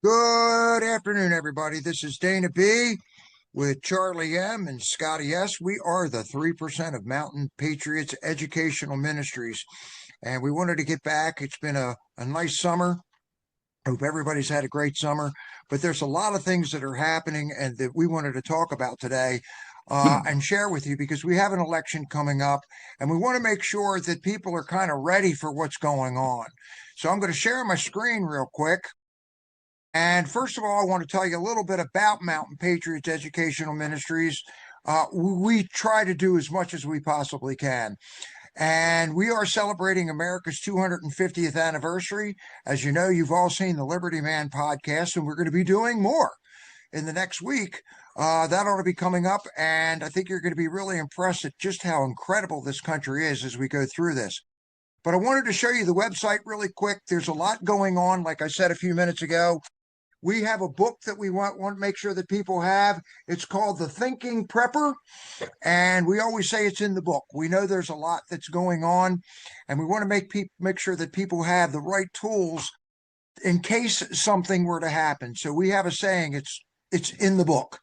Good afternoon, everybody. This is Dana B with Charlie M and Scotty S. We are the 3% of Mountain Patriots Educational Ministries, and we wanted to get back. It's been a nice summer. Hope everybody's had a great summer, but there's a lot of things that are happening and that we wanted to talk about today and share with you because we have an election coming up and we want to make sure that people are kind of ready for what's going on. So I'm going to share my screen real quick. And first of all, I want to tell you a little bit about Mountain Patriots Educational Ministries. We try to do as much as we possibly can. And we are celebrating America's 250th anniversary. As you know, you've all seen the Liberty Man podcast, and we're going to be doing more in the next week. That ought to be coming up. And I think you're going to be really impressed at just how incredible this country is as we go through this. But I wanted to show you the website really quick. There's a lot going on, like I said a few minutes ago. We have a book that we want to make sure that people have. It's called The Thinking Prepper, and we always say it's in the book. We know there's a lot that's going on, and we want to make sure that people have the right tools in case something were to happen. So we have a saying, it's in the book.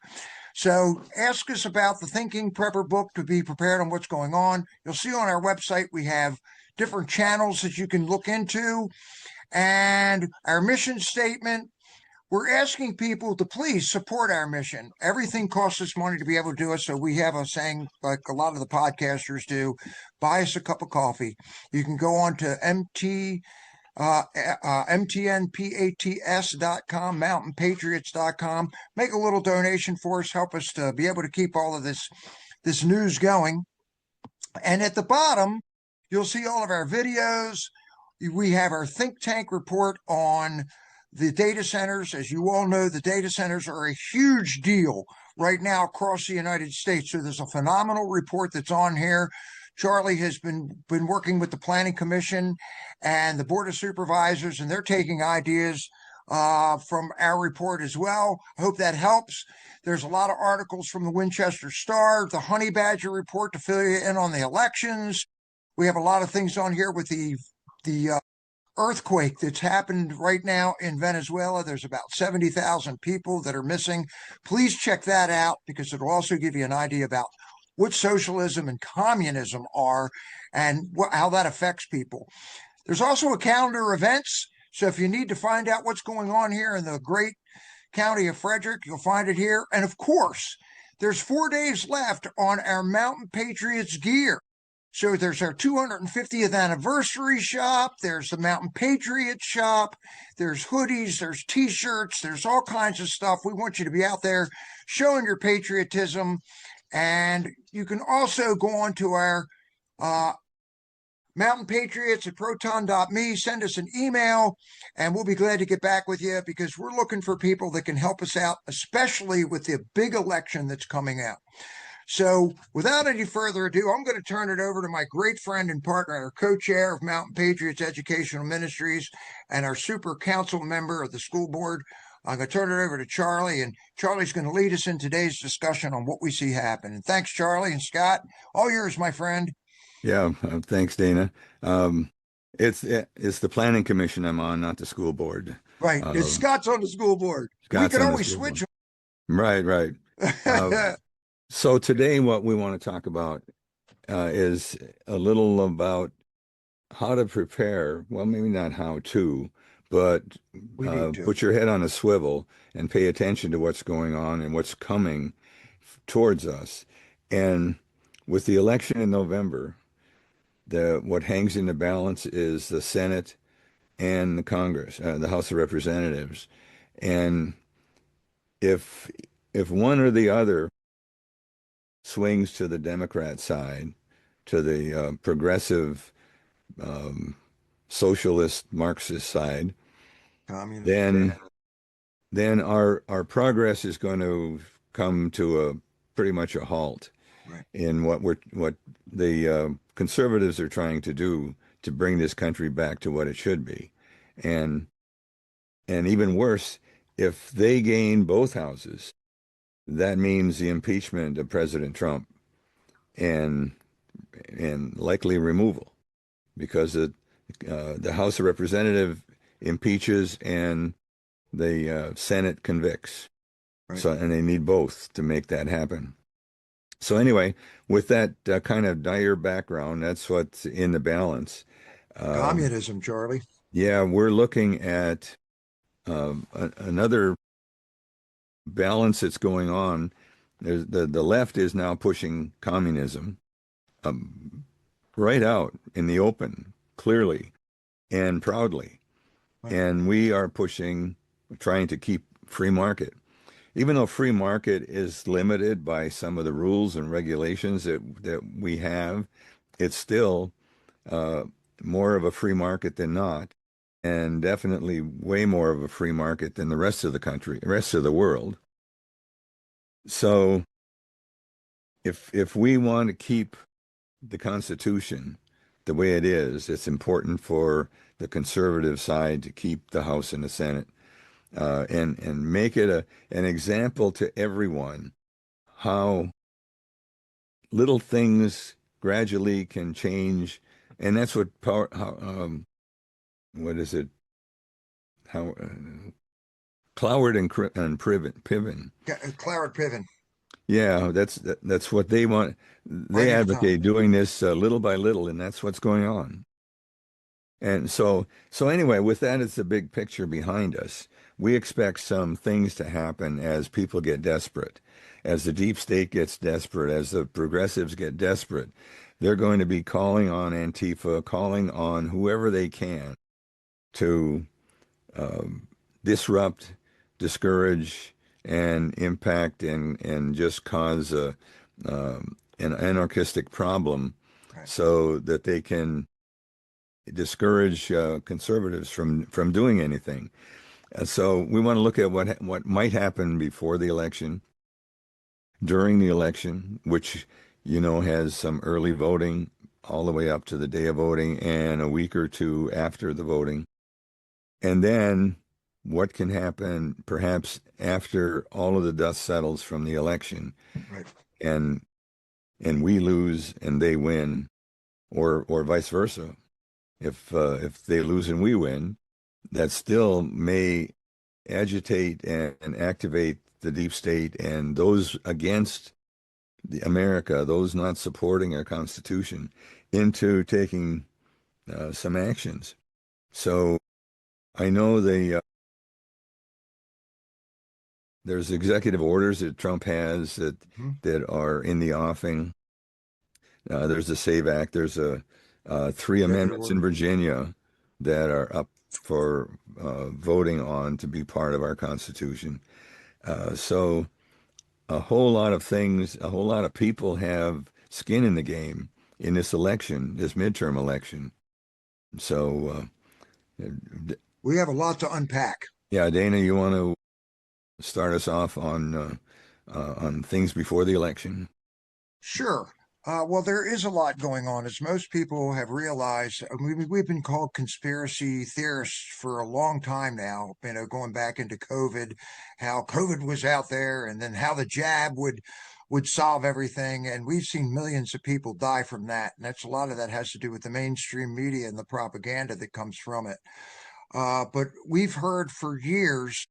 So ask us about the Thinking Prepper book to be prepared on what's going on. You'll see on our website we have different channels that you can look into, and our mission statement. We're asking people to please support our mission. Everything costs us money to be able to do it. So we have a saying, like a lot of the podcasters do, buy us a cup of coffee. You can go on to mtnpats.com, mountainpatriots.com, make a little donation for us, help us to be able to keep all of this news going. And at the bottom, you'll see all of our videos. We have our think tank report on the data centers. As you all know, the data centers are a huge deal right now across the United States. So there's a phenomenal report that's on here. Charlie has been working with the Planning Commission and the Board of Supervisors, and they're taking ideas from our report as well. I hope that helps. There's a lot of articles from the Winchester Star, the Honey Badger report to fill you in on the elections. We have a lot of things on here with the earthquake that's happened right now in Venezuela. There's about 70,000 people that are missing. Please check that out because it'll also give you an idea about what socialism and communism are and how that affects people. There's also a calendar of events. So if you need to find out what's going on here in the great county of Frederick, you'll find it here. And of course, there's 4 days left on our Mountain Patriots gear. So there's our 250th anniversary shop. There's the Mountain Patriots shop. There's hoodies. There's T-shirts. There's all kinds of stuff. We want you to be out there showing your patriotism. And you can also go on to our Mountain Patriots at proton.me. Send us an email, and we'll be glad to get back with you because we're looking for people that can help us out, especially with the big election that's coming out. So without any further ado, I'm going to turn it over to my great friend and partner, our co-chair of Mountain Patriots Educational Ministries and our super council member of the school board. I'm going to turn it over to Charlie, and Charlie's going to lead us in today's discussion on what we see happen. And thanks, Charlie and Scott. All yours, my friend. Yeah, thanks, Dana. It's the Planning Commission I'm on, not the school board. Right. Scott's on the school board. We could always switch them. Right. So today what we want to talk about is a little about how to prepare. Well, maybe not how to, but put your head on a swivel and pay attention to what's going on and what's coming towards us. And with the election in November, what hangs in the balance is the Senate and the Congress, the House of Representatives. And if one or the other swings to the Democrat side, to the progressive, socialist, Marxist side, then our progress is going to come to pretty much a halt in what the conservatives are trying to do to bring this country back to what it should be, and even worse, if they gain both houses, that means the impeachment of President Trump and likely removal, because the House of Representatives impeaches and the Senate convicts. Right. So, and they need both to make that happen. So anyway, with that kind of dire background, that's what's in the balance. Communism, Charlie. Yeah, we're looking at another balance that's going on. The left is now pushing communism right out in the open, clearly and proudly. Right. And we are pushing, trying to keep free market. Even though free market is limited by some of the rules and regulations that we have, it's still uh, more of a free market than not, and definitely way more of a free market than the rest of the country, the rest of the world. So if we want to keep the Constitution the way it is, it's important for the conservative side to keep the House and the Senate, and make it an example to everyone how little things gradually can change, and that's what power. What is it? How Cloward and Piven. Cloward Piven. Yeah, that's what they want. Right They at the top. advocate doing this little by little, and that's what's going on. And so anyway, with that, it's the big picture behind us. We expect some things to happen as people get desperate, as the deep state gets desperate, as the progressives get desperate. They're going to be calling on Antifa, calling on whoever they can to disrupt, discourage, and impact and just cause an anarchistic problem Right. so that they can discourage conservatives from doing anything. And so we want to look at what might happen before the election, during the election, which has some early voting all the way up to the day of voting and a week or two after the voting. And then what can happen perhaps after all of the dust settles from the election, Right. and we lose and they win, or vice versa. If they lose and we win, that still may agitate and activate the deep state and those against America, those not supporting our Constitution, into taking some actions. So I know there's executive orders that Trump has that are in the offing. There's the SAVE Act. There's three Executive amendments in order. Virginia that are up for voting on to be part of our Constitution. So a whole lot of things, a whole lot of people have skin in the game in this election, this midterm election. So, We have a lot to unpack. yeah, Dana, you want to start us off on things before the election? Sure. Well, there is a lot going on, as most people have realized. We've been called conspiracy theorists for a long time now, going back into COVID, how COVID was out there, and then how the jab would solve everything. And we've seen millions of people die from that. And that's a lot of that has to do with the mainstream media and the propaganda that comes from it. But we've heard for years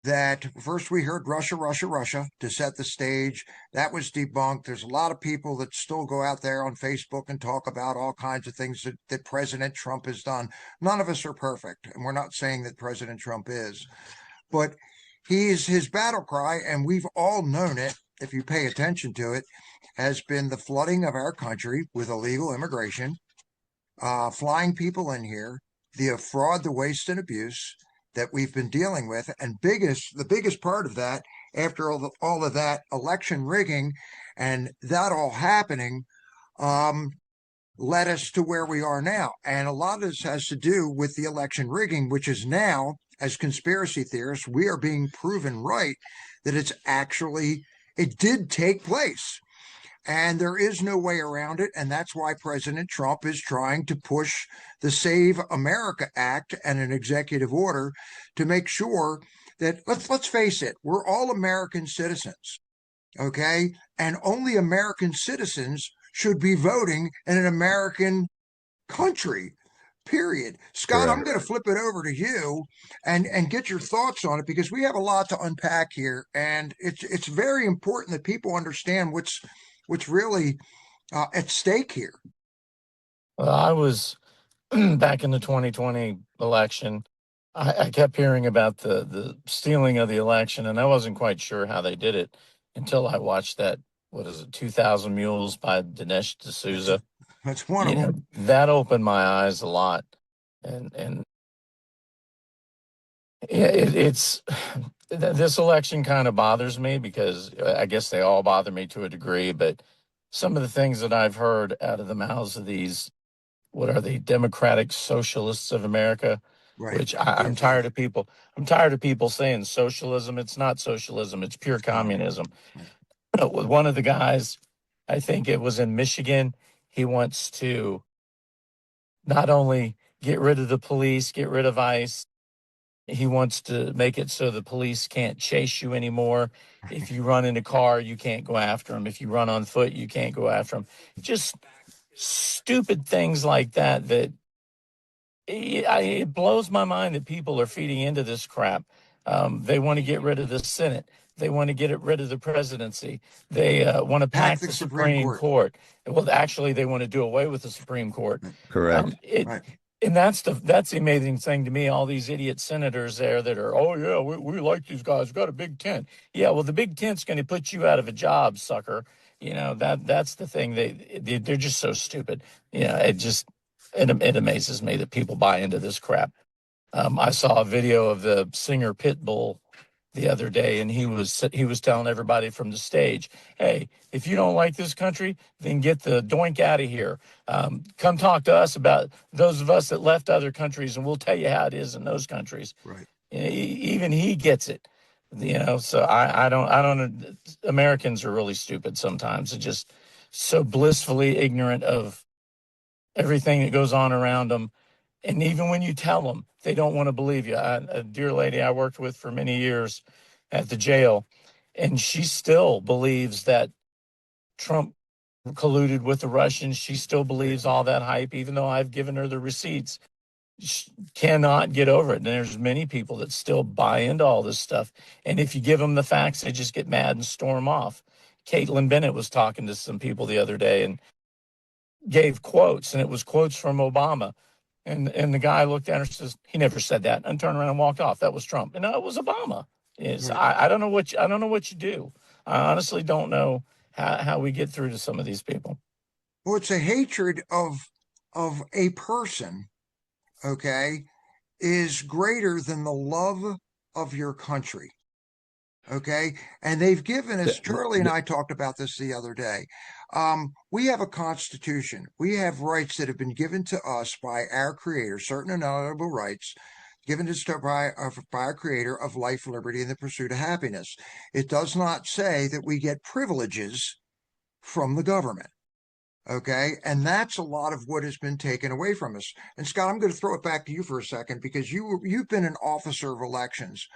that first we heard Russia, Russia, Russia to set the stage. That was debunked. There's a lot of people that still go out there on Facebook and talk about all kinds of things that President Trump has done. None of us are perfect, and we're not saying that President Trump is, but his battle cry, and we've all known it, if you pay attention to it, has been the flooding of our country with illegal immigration, flying people in here, the fraud, the waste, and abuse that we've been dealing with, and the biggest part of that, after all of that election rigging and that all happening, led us to where we are now. And a lot of this has to do with the election rigging, which is now, as conspiracy theorists, we are being proven right that it did take place. And there is no way around it. And that's why President Trump is trying to push the Save America Act and an executive order to make sure that, let's face it, we're all American citizens, okay? And only American citizens should be voting in an American country. period. Scott, I'm Correct. going to flip it over to you and get your thoughts on it because we have a lot to unpack here, and it's very important that people understand what's really at stake here. Well, I was back in the 2020 election. I kept hearing about the stealing of the election, and I wasn't quite sure how they did it until I watched that, what is it, 2,000 Mules by Dinesh That's D'Souza. that's one of them. That opened my eyes a lot. And yeah, it's this election kind of bothers me because I guess they all bother me to a degree, but some of the things that I've heard out of the mouths of these, what are they, Democratic Socialists of America, Right. which I'm tired of people. I'm tired of people saying socialism. It's not socialism. It's pure communism. With one of the guys, I think it was in Michigan, he wants to not only get rid of the police, get rid of ICE. He wants to make it so the police can't chase you anymore. If you run in a car, you can't go after them. If you run on foot, you can't go after them. Just stupid things like that it blows my mind that people are feeding into this crap. They want to get rid of the Senate. They want to get rid of the presidency. They want to pack the Supreme Court. Well, actually, they want to do away with the Supreme Court. Correct. Right. And that's the amazing thing to me. All these idiot senators there that are, oh yeah, we like these guys. We've got a Big Tent. Yeah, well, the Big Tent's going to put you out of a job, sucker. That's the thing. They're just so stupid. It amazes me that people buy into this crap. I saw a video of the singer Pitbull the other day, and he was telling everybody from the stage, "Hey, if you don't like this country, then get the doink out of here. Come talk to us about those of us that left other countries, and we'll tell you how it is in those countries." Right. Even he gets it. So I don't. Americans are really stupid sometimes. They're just so blissfully ignorant of everything that goes on around them. And even when you tell them, they don't want to believe you. A dear lady I worked with for many years at the jail, and she still believes that Trump colluded with the Russians. She still believes all that hype, even though I've given her the receipts. She cannot get over it. And there's many people that still buy into all this stuff. And if you give them the facts, they just get mad and storm off. Caitlin Bennett was talking to some people the other day and gave quotes, and it was quotes from Obama. And the guy looked at her and says, he never said that, and turned around and walked off. That was Trump. And no, it was Obama. I don't know what you do. I honestly don't know how we get through to some of these people. Well, it's a hatred of a person, okay, is greater than the love of your country. Okay. And they've given us, Charlie and I talked about this the other day. We have a constitution. We have rights that have been given to us by our creator, certain inalienable rights given to us by our creator of life, liberty, and the pursuit of happiness. It does not say that we get privileges from the government. Okay. And that's a lot of what has been taken away from us. And Scott, I'm going to throw it back to you for a second because you've been an officer of elections.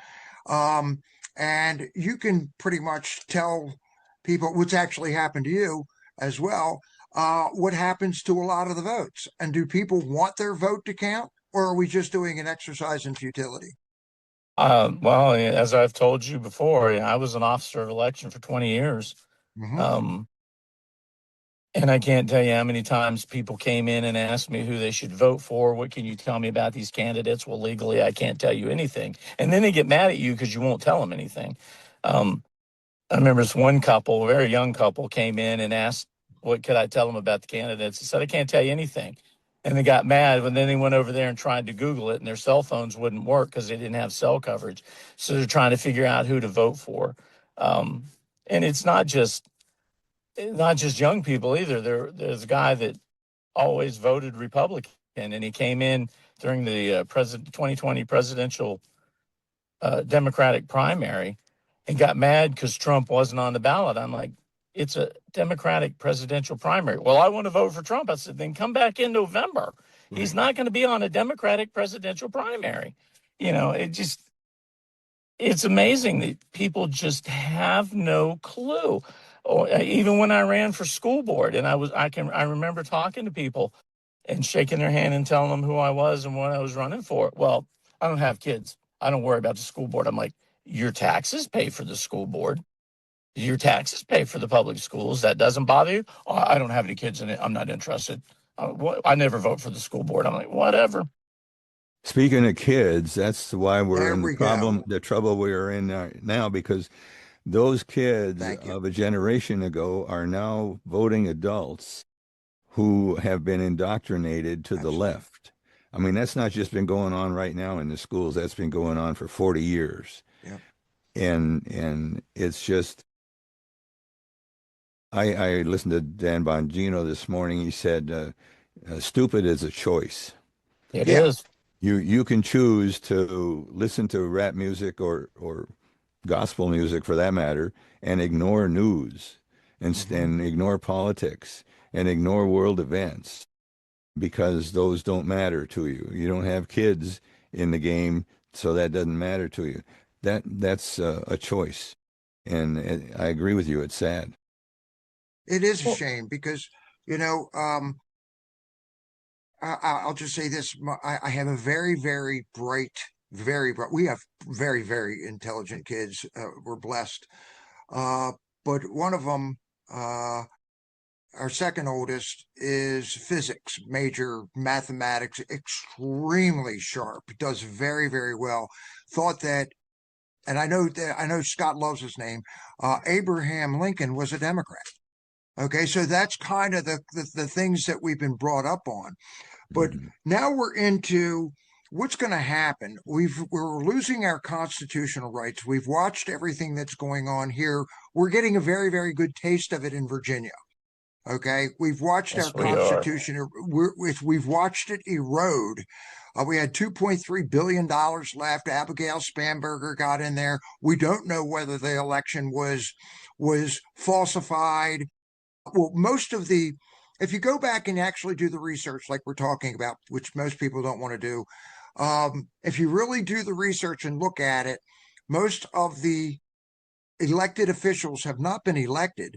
And you can pretty much tell people what's actually happened to you as well. What happens to a lot of the votes? And do people want their vote to count, or are we just doing an exercise in futility? Well, as I've told you before, I was an officer of election for 20 years. Mm-hmm. And I can't tell you how many times people came in and asked me who they should vote for. What can you tell me about these candidates? Well, legally, I can't tell you anything. And then they get mad at you because you won't tell them anything. I remember this one couple, a very young couple, came in and asked, what could I tell them about the candidates? I said, I can't tell you anything. And they got mad, but then they went over there and tried to Google it, and their cell phones wouldn't work because they didn't have cell coverage. So they're trying to figure out who to vote for. And it's not just young people either. There's a guy that always voted Republican, and he came in during the 2020 presidential Democratic primary and got mad because Trump wasn't on the ballot. I'm like, it's a Democratic presidential primary. Well, I want to vote for Trump. I said, then come back in November. Right. He's not going to be on a Democratic presidential primary. It's amazing that people just have no clue. Or even when I ran for school board, and I remember talking to people, and shaking their hand and telling them who I was and what I was running for. Well, I don't have kids. I don't worry about the school board. I'm like, your taxes pay for the school board. Your taxes pay for the public schools. That doesn't bother you? Oh, I don't have any kids in it. I'm not interested. I never vote for the school board. I'm like, whatever. Speaking of kids, that's why we're There in we go. the trouble we are in now, because those kids Thank you. of a generation ago are now voting adults who have been indoctrinated to the Absolutely. left. I mean, that's not just been going on right now in the schools. That's been going on for 40 years. Yep. And it's just, I listened to Dan Bongino this morning. He said, stupid is a choice. It Yeah. is. You can choose to listen to rap music or gospel music for that matter, and ignore news and ignore politics and ignore world events because those don't matter to you. You don't have kids in the game, so that doesn't matter to you. That's a choice, and I agree with you. It's sad. It is a Well, shame because, you know, I'll just say this. I have a very, very bright, we have very, very intelligent kids. We're blessed. Uh, but one of them, our second oldest, is physics major, mathematics, extremely sharp, does very, very well. Thought that, and I know Scott loves his name. Abraham Lincoln was a Democrat. Okay, so that's kind of the things that we've been brought up on. But Mhm. now we're into what's going to happen. We're losing our constitutional rights. We've watched everything that's going on here. We're getting a very, very good taste of it in Virginia. Okay, we've watched our yes, we are. constitution. We've watched it erode. We had $2.3 billion left. Abigail Spanberger got in there. We don't know whether the election was falsified. Well, most of the, if you go back and actually do the research like we're talking about, which most people don't want to do, if you really do the research and look at it, most of the elected officials have not been elected,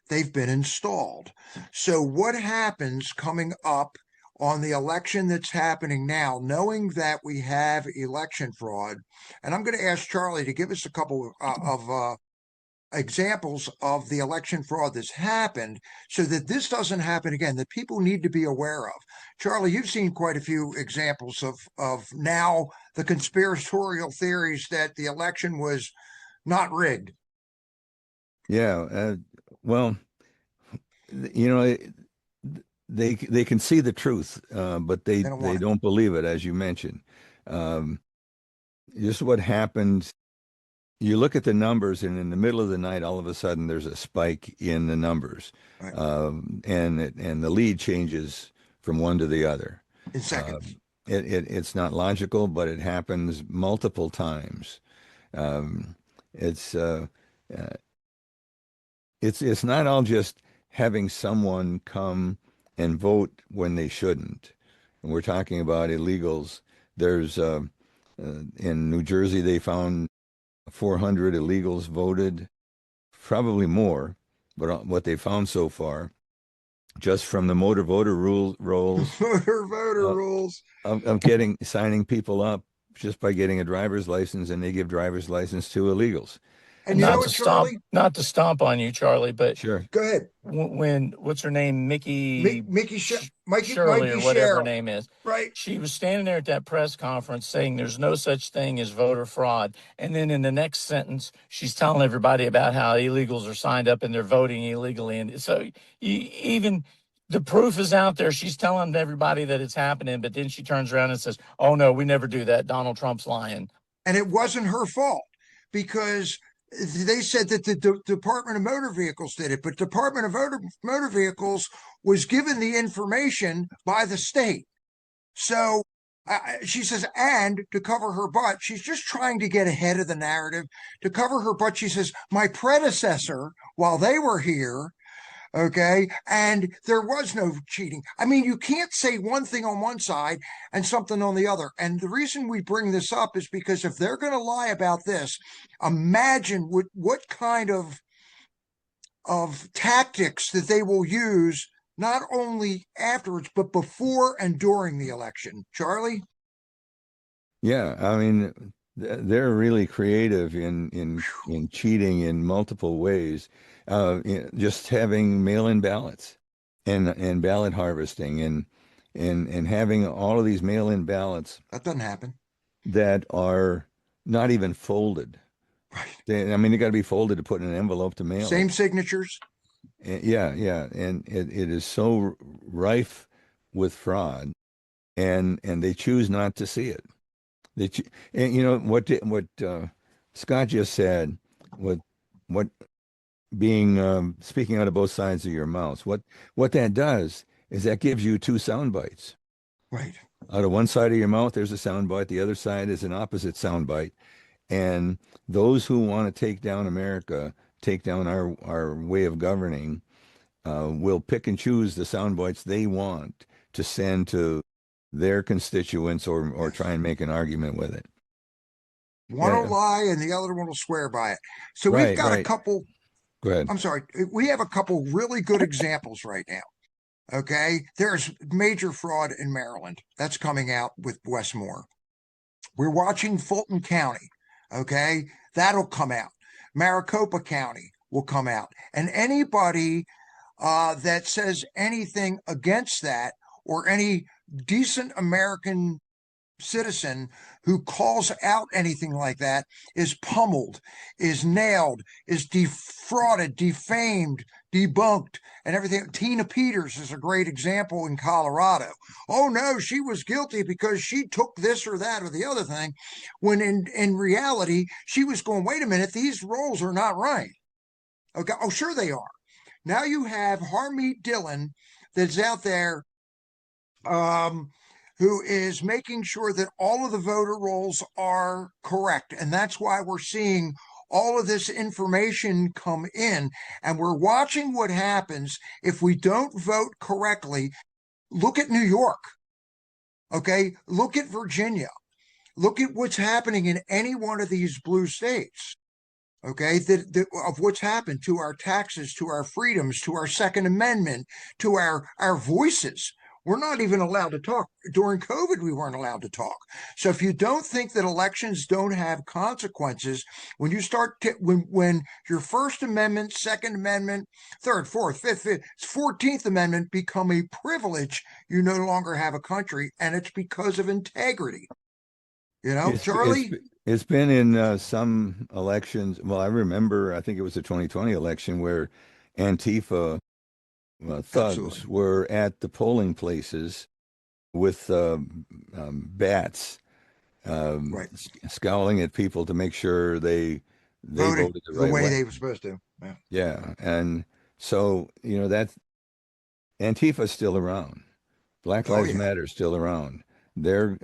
they've been installed. So what happens coming up on the election that's happening now, knowing that we have election fraud? And I'm going to ask Charlie to give us a couple of examples of the election fraud that's happened so that this doesn't happen again, that people need to be aware of. Charlie, you've seen quite a few examples of now the conspiratorial theories that the election was not rigged. Yeah. Well, you know, they can see the truth, but They don't they want it. don't believe it, as you mentioned. Um, just what happened. You look at the numbers, and in the middle of the night, all of a sudden, there's a spike in the numbers, Right. and the lead changes from one to the other. In seconds. It's not logical, but it happens multiple times. Um, it's uh, uh, it's not all just having someone come and vote when they shouldn't. And we're talking about illegals. There's in New Jersey, they found 400 illegals voted, probably more, but what they found so far, just from the motor voter rolls Voter uh, rules. of signing people up just by getting a driver's license, and they give driver's license to illegals. And And you know not what, to stomp, Charlie? not to stomp on you, Charlie, but Sure. Go ahead. when what's her name, Mickey Shirley or whatever her Sherrill, name is, right? she was standing there at that press conference saying there's no such thing as voter fraud, and then in the next sentence she's telling everybody about how illegals are signed up and they're voting illegally, and so even the proof is out there. She's telling everybody that it's happening, but then she turns around and says, "Oh no, we never do that. Donald Trump's lying." And it wasn't her fault because they said that the Department of Motor Vehicles did it, but Department of Motor Vehicles was given the information by the state. So she says, and to cover her butt, she's just trying to get ahead of the narrative. To cover her butt, she says, my predecessor, while they were here, okay, and there was no cheating. I mean, you can't say one thing on one side and something on the other. And the reason we bring this up is because if they're going to lie about this, imagine what kind of tactics that they will use not only afterwards, but before and during the election. Charlie? Yeah, I mean, they're really creative in cheating in multiple ways. Just having mail-in ballots and ballot harvesting and having all of these mail-in ballots That doesn't happen. that are not even folded. Right. I mean, they got to be folded to put in an envelope to mail Same it. signatures. Yeah, yeah, and it is so rife with fraud, and they choose not to see it. They, ch- and you know what Scott just said, what being speaking out of both sides of your mouth. What that does is that gives you two sound bites. Right. Out of one side of your mouth, there's a sound bite. The other side is an opposite sound bite. And those who want to take down America, take down our way of governing, will pick and choose the sound bites they want to send to their constituents or Yes. try and make an argument with it. One will Yeah, lie and the other one will swear by it. So we've right, got a right. couple, Go ahead. I'm sorry, we have a couple really good examples right now. Okay. There's major fraud in Maryland that's coming out with Westmore. We're watching Fulton County. Okay. That'll come out. Maricopa County will come out. And anybody that says anything against that or any decent American citizen who calls out anything like that is pummeled, is nailed, is defrauded, defamed, debunked, and everything. Tina Peters is a great example in Colorado. Oh no, she was guilty because she took this or that or the other thing, when in reality, she was going, wait a minute, these rolls are not right. Okay, oh sure they are. Now you have Harmeet Dillon that's out there um, who is making sure that all of the voter rolls are correct. And that's why we're seeing all of this information come in. And we're watching what happens if we don't vote correctly. Look at New York. Okay. Look at Virginia. Look at what's happening in any one of these blue states. Okay, of what's happened to our taxes, to our freedoms, to our Second Amendment, to our voices. We're not even allowed to talk. During COVID, we weren't allowed to talk. So if you don't think that elections don't have consequences, when you start when your First Amendment, Second Amendment, Third, Fourth, Fifth, 14th Amendment become a privilege, you no longer have a country, and it's because of integrity. You know, It's it's Charlie? it's been in some elections. Well, I remember, I think it was the 2020 election where Antifa Absolutely. thugs were at the polling places with bats, Right. scowling at people to make sure they Voted voted the the right way way. they were supposed to. Yeah. Yeah, and so that Antifa's still around. Black Oh Lives yeah. Matter is still around. They're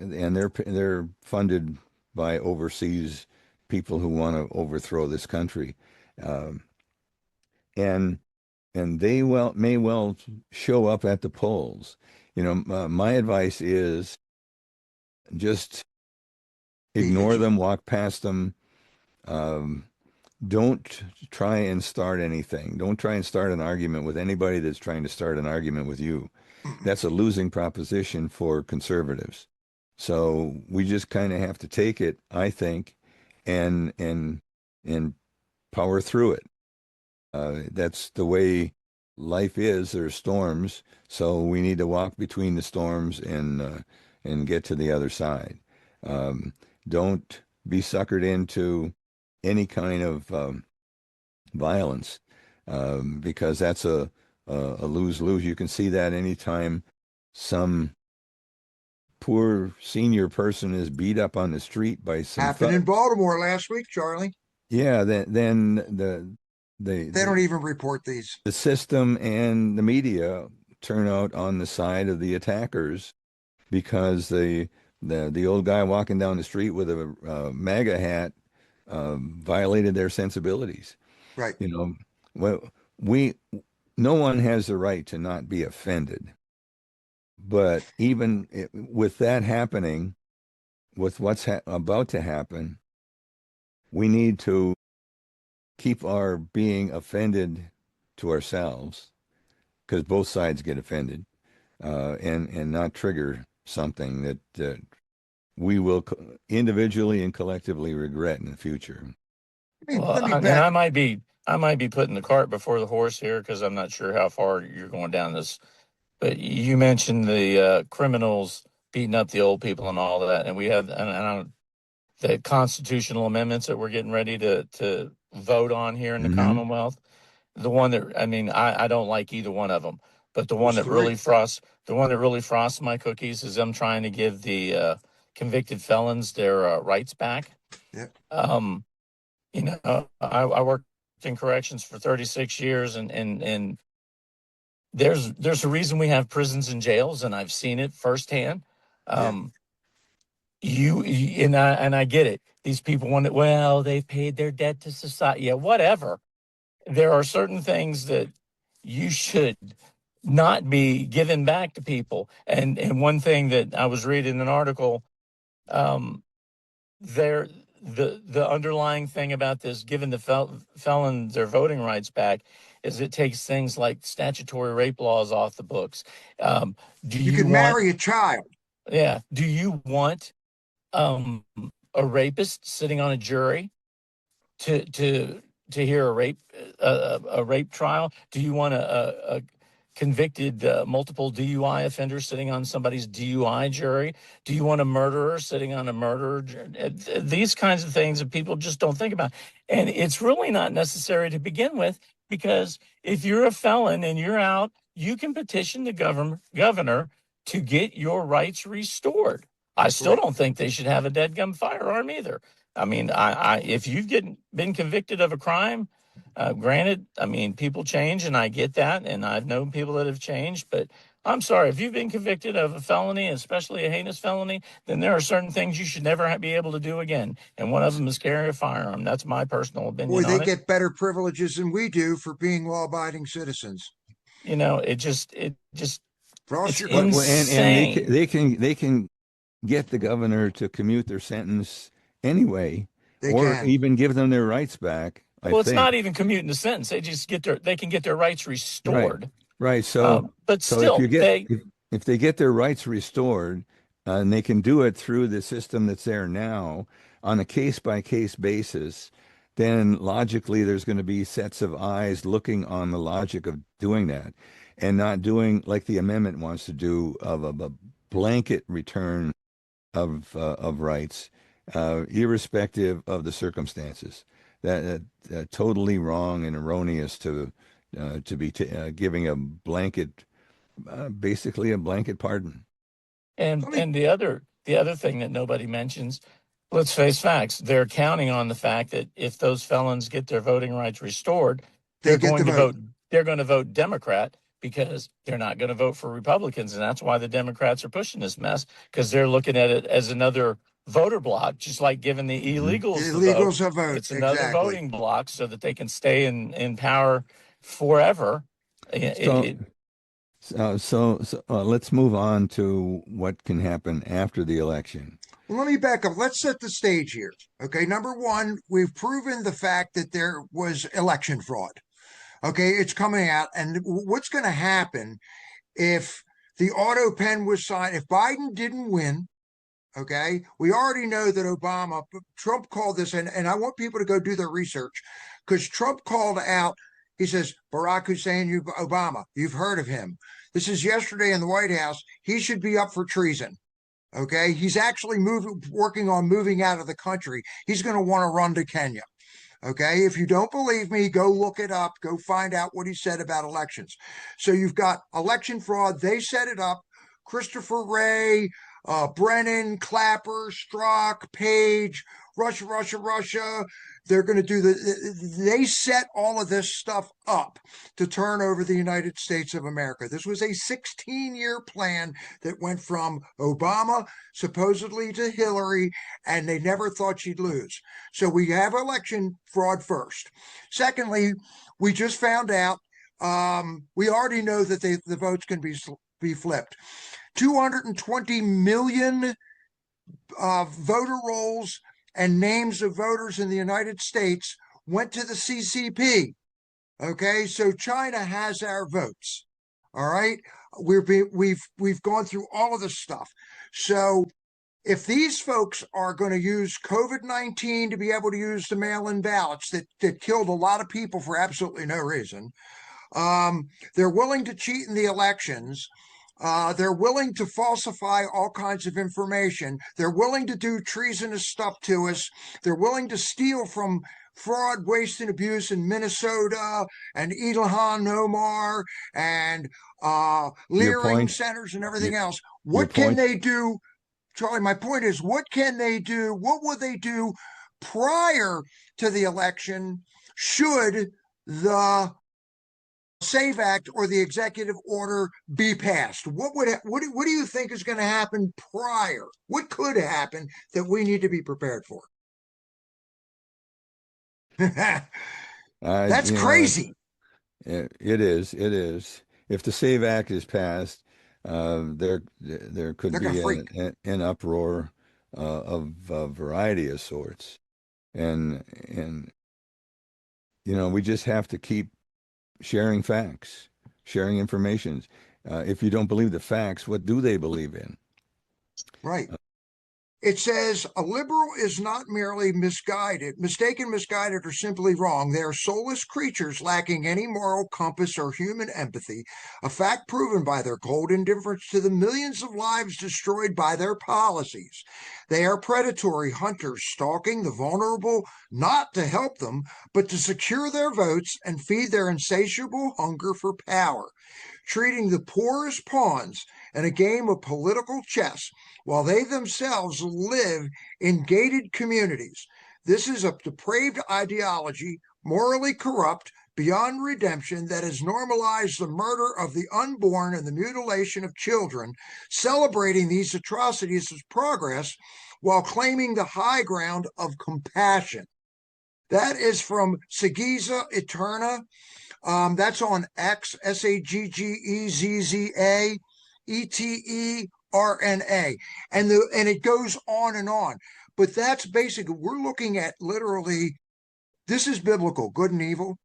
funded by overseas people who want to overthrow this country, um, and they may well show up at the polls. My advice is just Be ignore them, vigilant. walk past them. Um, don't try and start anything. Don't try and start an argument with anybody that's trying to start an argument with you. Mm-mm. That's a losing proposition for conservatives. So we just kind of have to take it, I think, and power through it. That's the way life is. There's storms, so we need to walk between the storms and get to the other side. Um, don't be suckered into any kind of violence, because that's a lose-lose. You can see that anytime some poor senior person is beat up on the street by some Happened in thugs. Baltimore last week, Charlie. Yeah, then They don't even report these. the system and the media turn out on the side of the attackers because the old guy walking down the street with a MAGA hat violated their sensibilities. Right. You know, well, we no one has the right to not be offended, but even with that happening, with what's about to happen, we need to keep our being offended to ourselves because both sides get offended, and not trigger something that we will individually and collectively regret in the future. Well, Let me and back. I might be putting the cart before the horse here because I'm not sure how far you're going down this. But you mentioned the criminals beating up the old people and all that, and we have the constitutional amendments that we're getting ready to vote on here in the Mm-hmm. Commonwealth. The one that I don't like either one of them, but the one There's that really three. frosts my cookies is them trying to give the convicted felons their rights back. Yeah. I worked in corrections for 36 years, and there's a reason we have prisons and jails, and I've seen it firsthand. I get it. These people want it. Well, they've paid their debt to society. Yeah, whatever. There are certain things that you should not be giving back to people. And one thing that I was reading an article, there the underlying thing about this, giving the felons their voting rights back, is it takes things like statutory rape laws off the books. Do You you could want? marry a child. Yeah. Do you want a rapist sitting on a jury to hear a rape trial? Do you want a convicted multiple DUI offender sitting on somebody's DUI jury? Do you want a murderer sitting on a murder jury? These kinds of things that people just don't think about, and it's really not necessary to begin with, because if you're a felon and you're out, you can petition the governor to get your rights restored. I still don't think they should have a dead gun firearm either. I mean, if you've been convicted of a crime, granted, I mean, people change, and I get that, and I've known people that have changed, but I'm sorry, if you've been convicted of a felony, especially a heinous felony, then there are certain things you should never be able to do again, and one of them is carry a firearm. That's my personal Boy, opinion they on it. get better privileges than we do for being law-abiding citizens. It just Cross it's your Well, insane. and they can get the governor to commute their sentence anyway, They or can. even give them their rights back. I Well, it's not think. even commuting the sentence. They can get their rights Right, restored. right. But So if still, if they get their rights restored, and they can do it through the system that's there now on a case by case basis, then logically there's going to be sets of eyes looking on the logic of doing that, and not doing like the amendment wants to do of a blanket return of rights, irrespective of the circumstances. That totally wrong and erroneous to be giving a blanket, basically a blanket pardon. And Let me, the other thing that nobody mentions, let's face facts, they're counting on the fact that if those felons get their voting rights restored, they they're get the going to vote. vote Democrat, because they're not going to vote for Republicans. And that's why the Democrats are pushing this mess, because they're looking at it as another voter block, just like giving the illegals the vote. Illegals a vote. It's another Exactly. voting block so that they can stay in power forever. So let's move on to what can happen after the election. Well, let me back up. Let's set the stage here. Okay. Number one, we've proven the fact that there was election fraud. Okay. It's coming out. And what's going to happen if the auto pen was signed, if Biden didn't win? Okay. We already know that Trump called this, and I want people to go do their research, because Trump called out, he says, Barack Hussein Obama, you've heard of him. This is yesterday in the White House. He should be up for treason. Okay. He's actually working on moving out of the country. He's going to want to run to Kenya. Okay. If you don't believe me, go look it up. Go find out what he said about elections. So you've got election fraud. They set it up. Christopher Wray, Brennan, Clapper, Strzok, Page, Russia. They're going to do they set all of this stuff up to turn over the United States of America. This was a 16-year plan that went from Obama supposedly to Hillary, and they never thought she'd lose. So we have election fraud first. Secondly, we just found out, we already know that the votes can be flipped. 220 million voter rolls and names of voters in the United States went to the CCP. Okay, so China has our votes. All right. We've gone through all of this stuff. So if these folks are going to use COVID-19 to be able to use the mail-in ballots that killed a lot of people for absolutely no reason, they're willing to cheat in the elections. They're willing to falsify all kinds of information. They're willing to do treasonous stuff to us. They're willing to steal from fraud, waste, and abuse in Minnesota and Ilhan Omar and Your Leering point, centers and everything your, else. your What can point, they do, Charlie? My point is, what can they do? What would they do prior to the election should the SAVE Act or the executive order be passed? What do you think is going to happen prior? What could happen that we need to be prepared for? That's you know, crazy. it is. It is. If the SAVE Act is passed, there could They're going be to freak. an uproar of a variety of sorts, and we just have to keep sharing facts, sharing information. If you don't believe the facts, what do they believe in? Right. It says a liberal is not merely misguided, mistaken, misguided, or simply wrong. They are soulless creatures lacking any moral compass or human empathy, a fact proven by their cold indifference to the millions of lives destroyed by their policies. They are predatory hunters stalking the vulnerable, not to help them, but to secure their votes and feed their insatiable hunger for power, treating the poor as pawns in a game of political chess while they themselves live in gated communities. This is a depraved ideology, morally corrupt, beyond redemption, that has normalized the murder of the unborn and the mutilation of children, celebrating these atrocities as progress while claiming the high ground of compassion. That is from Saggezza Eterna. That's on X, Saggezza ETERNA, and it goes on and on. But that's basically, we're looking at literally, this is biblical, good and evil,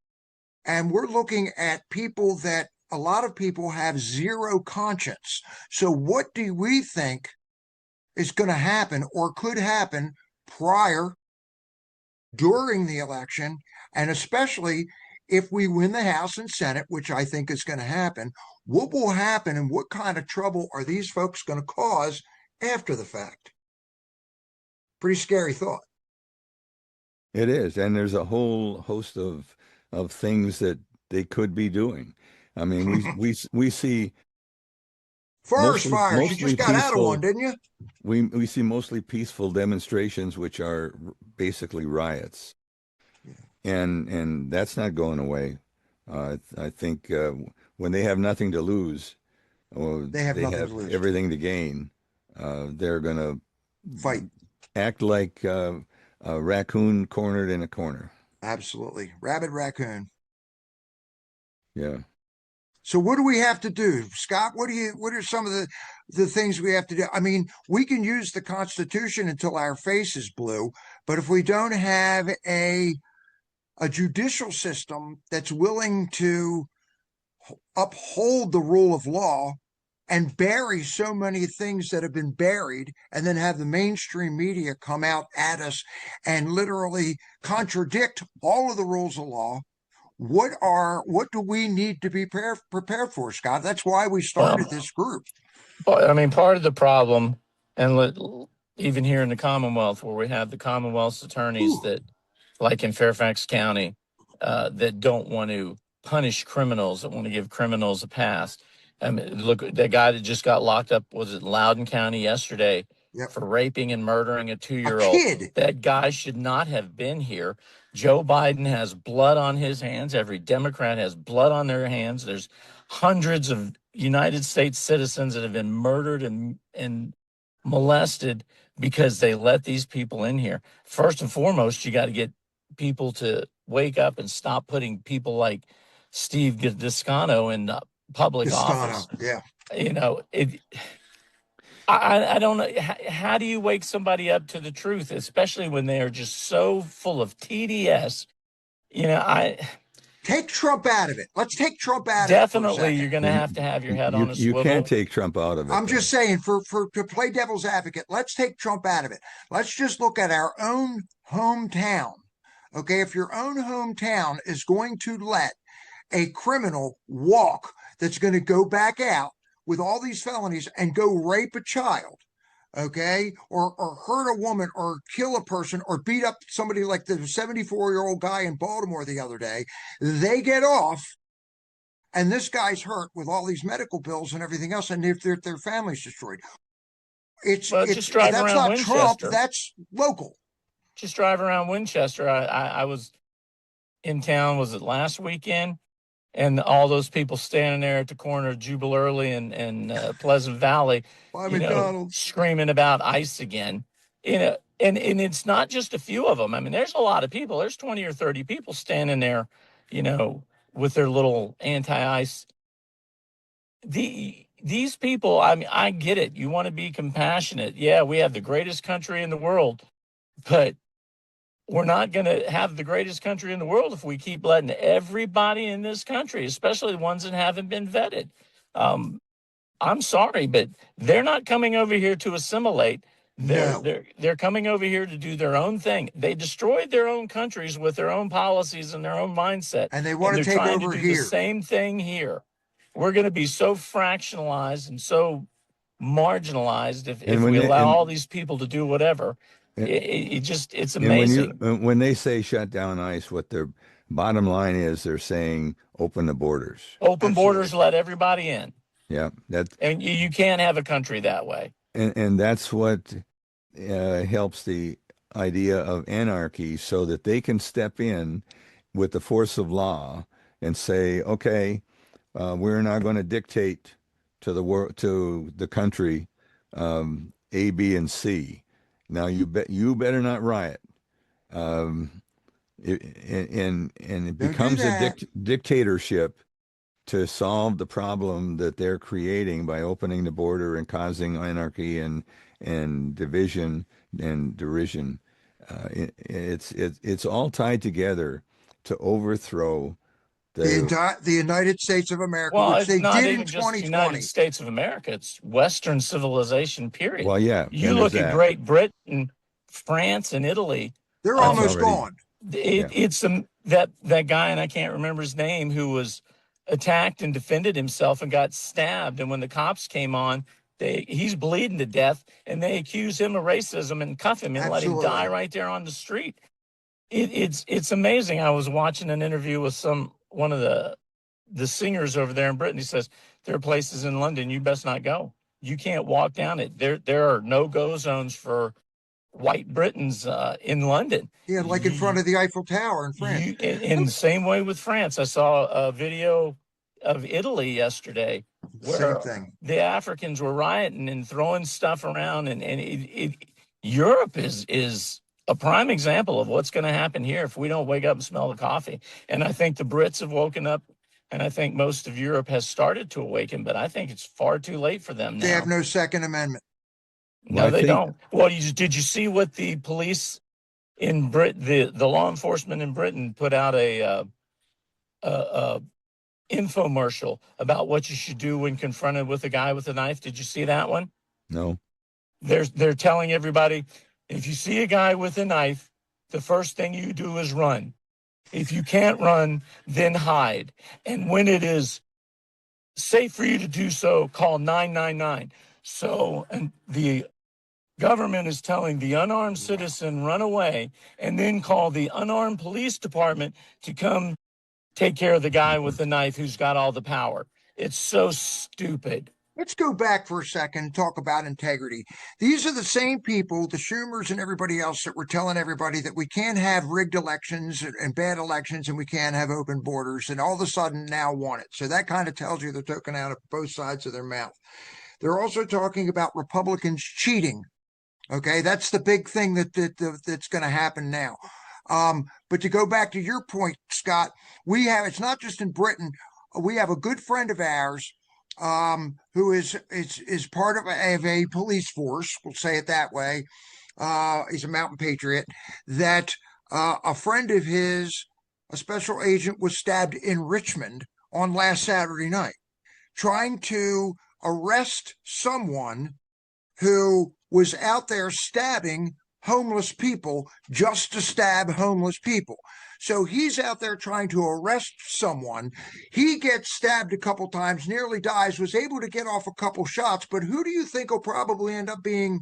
and we're looking at people that a lot of people have zero conscience. So what do we think is going to happen or could happen prior, during the election, and especially if we win the House and Senate, which I think is going to happen? What will happen and what kind of trouble are these folks going to cause after the fact? Pretty scary thought. It is, and there's a whole host of things that they could be doing. I mean, we see Forest fires. You mostly just got out of one, peaceful. didn't you? We see mostly peaceful demonstrations, which are basically riots, and that's not going away. I think when they have nothing to lose, or They have they nothing have to lose. everything to gain, they're going to Fight. act like a raccoon cornered in a corner. Absolutely. Rabid raccoon. Yeah. So what do we have to do, Scott? What are some of the things we have to do? I mean, we can use the Constitution until our face is blue, but if we don't have a judicial system that's willing to uphold the rule of law and bury so many things that have been buried, and then have the mainstream media come out at us and literally contradict all of the rules of law, what do we need to be prepared for, Scott? That's why we started this group. I mean, part of the problem, and even here in the Commonwealth, where we have the Commonwealth's attorneys Ooh. that, like in Fairfax County, that don't want to punish criminals, that want to give criminals a pass. I mean, look, that guy that just got locked up, was it Loudoun County yesterday, Yep. for raping and murdering a 2-year-old. A kid. That guy should not have been here. Joe Biden has blood on his hands. Every Democrat has blood on their hands. There's hundreds of United States citizens that have been murdered and molested because they let these people in here. First and foremost, you got to get people to wake up and stop putting people like Steve Discano in public office. Yeah. You know, I don't know. How do you wake somebody up to the truth, especially when they are just so full of TDS? You know, Take Trump out of it. Let's take Trump out of it for a Definitely, second. you're going to have your head on a You can't swivel. take Trump out of it. I'm though. just saying, to play devil's advocate, let's take Trump out of it. Let's just look at our own hometown. Okay, if your own hometown is going to let a criminal walk that's going to go back out with all these felonies and go rape a child, okay, or hurt a woman or kill a person or beat up somebody like the 74-year-old guy in Baltimore the other day, they get off. And this guy's hurt with all these medical bills and everything else, and their family's destroyed. Well, just drive That's around not Trump. Winchester. That's local. Just drive around Winchester. I was in town, was it last weekend? And all those people standing there at the corner of Jubal Early and Pleasant Valley, By McDonald's, screaming about ICE again. And it's not just a few of them. I mean, there's a lot of people. There's 20 or 30 people standing there, with their little anti-ICE. These people, I mean, I get it. You want to be compassionate. Yeah, we have the greatest country in the world, but we're not going to have the greatest country in the world if we keep letting everybody in this country, especially the ones that haven't been vetted. I'm sorry, but they're not coming over here to assimilate. They're coming over here to do their own thing. They destroyed their own countries with their own policies and their own mindset. And they want to take over to do here. The same thing here. We're going to be so fractionalized and so marginalized if we allow all these people to do whatever. It's amazing. When they say shut down ICE, what their bottom line is, they're saying open the borders. Open borders, let everybody in. Yeah, and you can't have a country that way. And that's what helps the idea of anarchy, so that they can step in with the force of law and say, okay, we're not going to dictate to the country A, B, and C. Now you better not riot. And it becomes a dictatorship to solve the problem that they're creating by opening the border and causing anarchy and division and derision. It's all tied together to overthrow the United States of America, well, which they did in 2020. Just the United States of America. It's Western civilization, period. Well, yeah. You look at Great Britain, France, and Italy. They're almost gone. It's that guy, and I can't remember his name, who was attacked and defended himself and got stabbed. And when the cops came on, he's bleeding to death, and they accuse him of racism and cuff him and let him die right there on the street. It's amazing. I was watching an interview with one of the singers over there in Britain. He says, there are places in London you best not go. You can't walk down it. There are no-go zones for white Britons in London. Yeah, like in front of the Eiffel Tower in France. In the same way with France. I saw a video of Italy yesterday where the Africans were rioting and throwing stuff around. And Europe is a prime example of what's going to happen here if we don't wake up and smell the coffee. And I think the Brits have woken up, and I think most of Europe has started to awaken, but I think it's far too late for them now. They have no Second Amendment. No, they don't. Well, did you see what the police in Britain, the law enforcement in Britain put out a infomercial about what you should do when confronted with a guy with a knife? Did you see that one? No. They're telling everybody, if you see a guy with a knife, the first thing you do is run. If you can't run, then hide. And when it is safe for you to do so, call 999. So, and the government is telling the unarmed citizen, run away, and then call the unarmed police department to come take care of the guy with the knife who's got all the power. It's so stupid. Let's go back for a second and talk about integrity. These are the same people, the Schumers and everybody else, that were telling everybody that we can't have rigged elections and bad elections and we can't have open borders, and all of a sudden now want it. So that kind of tells you they're talking out of both sides of their mouth. They're also talking about Republicans cheating. Okay, that's the big thing that's going to happen now. But to go back to your point, Scott, it's not just in Britain. We have a good friend of ours who is part of a police force, we'll say it that way. He's a mountain patriot, that a friend of his a special agent was stabbed in Richmond on last Saturday night, trying to arrest someone who was out there stabbing homeless people just to stab homeless people. So he's out there trying to arrest someone. He gets stabbed a couple times, nearly dies, was able to get off a couple shots. But who do you think will probably end up being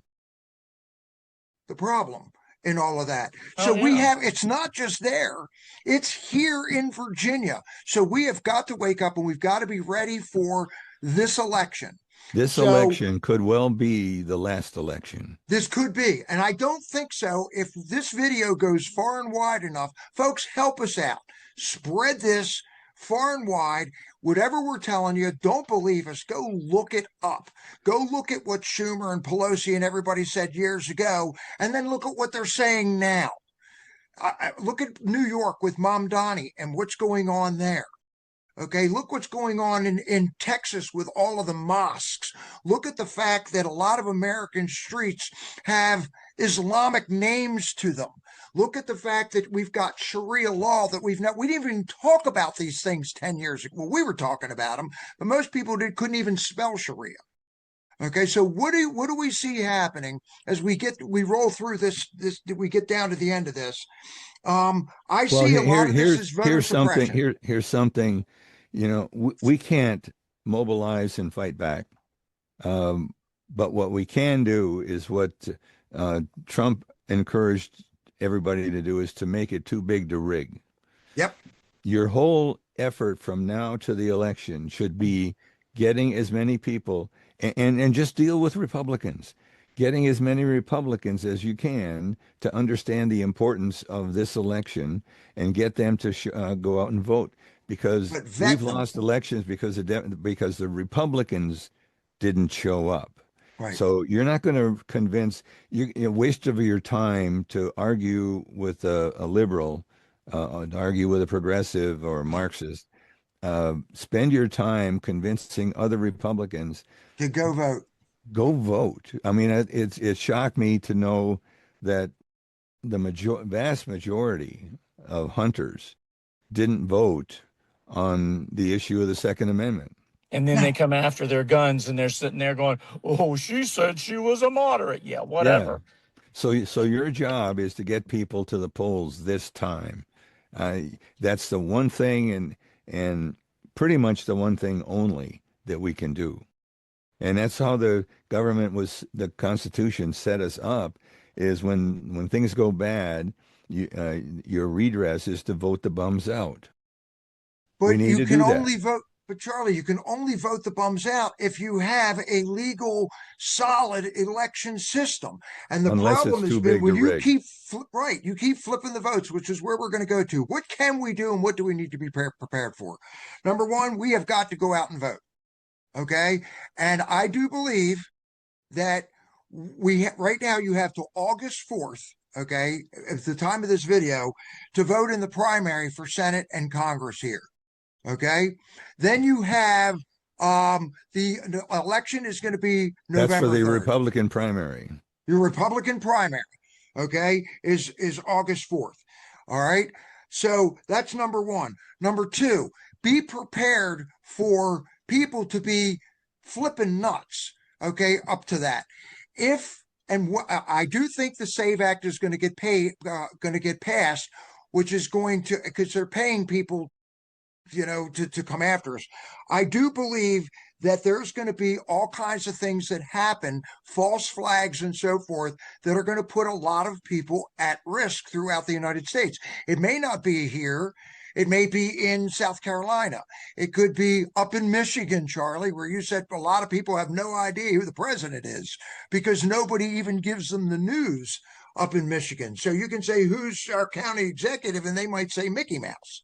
the problem in all of that? So we have, it's not just there, it's here in Virginia. So we have got to wake up and we've got to be ready for this election. This election could well be the last election. This could be, and I don't think so. If this video goes far and wide enough, folks, help us out. Spread this far and wide. Whatever we're telling you, don't believe us. Go look it up. Go look at what Schumer and Pelosi and everybody said years ago, and then look at what they're saying now. Look at New York with Mamdani and what's going on there. Okay, look what's going on in Texas with all of the mosques. Look at the fact that a lot of American streets have Islamic names to them. Look at the fact that we've got Sharia law that we didn't even talk about these things 10 years ago. Well, we were talking about them, but most people couldn't even spell Sharia. Okay, so what do we see happening as we roll through this we get down to the end of this? I see a lot of this is voter suppression. Here's something. You know, we can't mobilize and fight back. But what we can do is what Trump encouraged everybody to do, is to make it too big to rig. Yep. Your whole effort from now to the election should be getting as many people and just deal with Republicans. Getting as many Republicans as you can to understand the importance of this election and get them to go out and vote. Because we've lost elections because the Republicans didn't show up. Right. So you're not going to convince a waste of your time to argue with a liberal, argue with a progressive or a Marxist. Spend your time convincing other Republicans to go vote. Go vote. I mean, it shocked me to know that the vast majority of hunters didn't vote on the issue of the Second Amendment. And then they come after their guns and they're sitting there going, oh, she said she was a moderate. Yeah, whatever. Yeah. So your job is to get people to the polls this time. That's the one thing and pretty much the one thing only that we can do. And that's how the Constitution set us up, is when things go bad, your redress is to vote the bums out. But you can only vote, but Charlie, you can only vote the bums out if you have a legal, solid election system. And the problem has been when you keep flipping the votes, which is where we're going to go to. What can we do and what do we need to be prepared for? Number one, we have got to go out and vote. Okay. And I do believe that right now you have till August 4th, okay, at the time of this video, to vote in the primary for Senate and Congress here. Okay. Then you have the election is going to be November. That's for the 3rd. Republican primary. Your Republican primary, okay, is August 4th. All right. So that's number one. Number two, be prepared for people to be flipping nuts, okay, up to that. I do think the SAVE Act is going to get passed, which is going to, because they're paying people, to come after us. I do believe that there's going to be all kinds of things that happen, false flags and so forth, that are going to put a lot of people at risk throughout the United States. It may not be here. It may be in South Carolina. It could be up in Michigan, Charlie, where you said a lot of people have no idea who the president is because nobody even gives them the news up in Michigan. So you can say, who's our county executive? And they might say Mickey Mouse.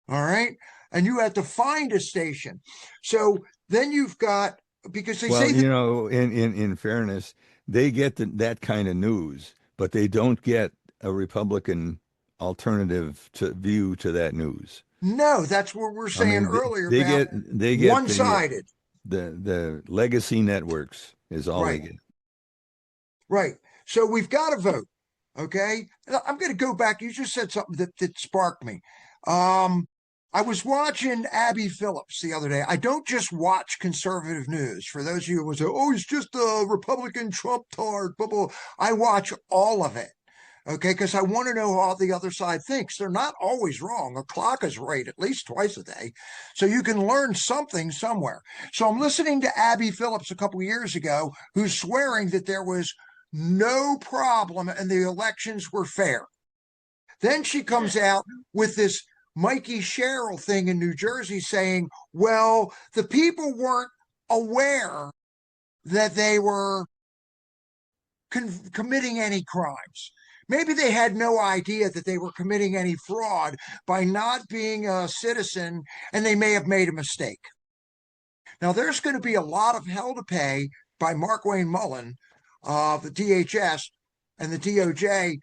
All right. And you have to find a station. So then you've got, because they say that, in fairness, they get that kind of news, but they don't get a Republican alternative view to that news. No, that's what we're saying earlier. They get one-sided. The legacy networks is all they get. Right. So we've got to vote. Okay. I'm going to go back. You just said something that sparked me. I was watching Abby Phillips the other day. I don't just watch conservative news. For those of you who would say, oh, he's just a Republican Trump tard, blah, blah. I watch all of it. Okay, because I want to know how the other side thinks. They're not always wrong. A clock is right at least twice a day. So you can learn something somewhere. So I'm listening to Abby Phillips a couple of years ago, who's swearing that there was no problem and the elections were fair. Then she comes out with this Mikey Sherrill thing in New Jersey saying, well, the people weren't aware that they were committing any crimes. Maybe they had no idea that they were committing any fraud by not being a citizen, and they may have made a mistake. Now, there's going to be a lot of hell to pay by Mark Wayne Mullen, the DHS and the DOJ,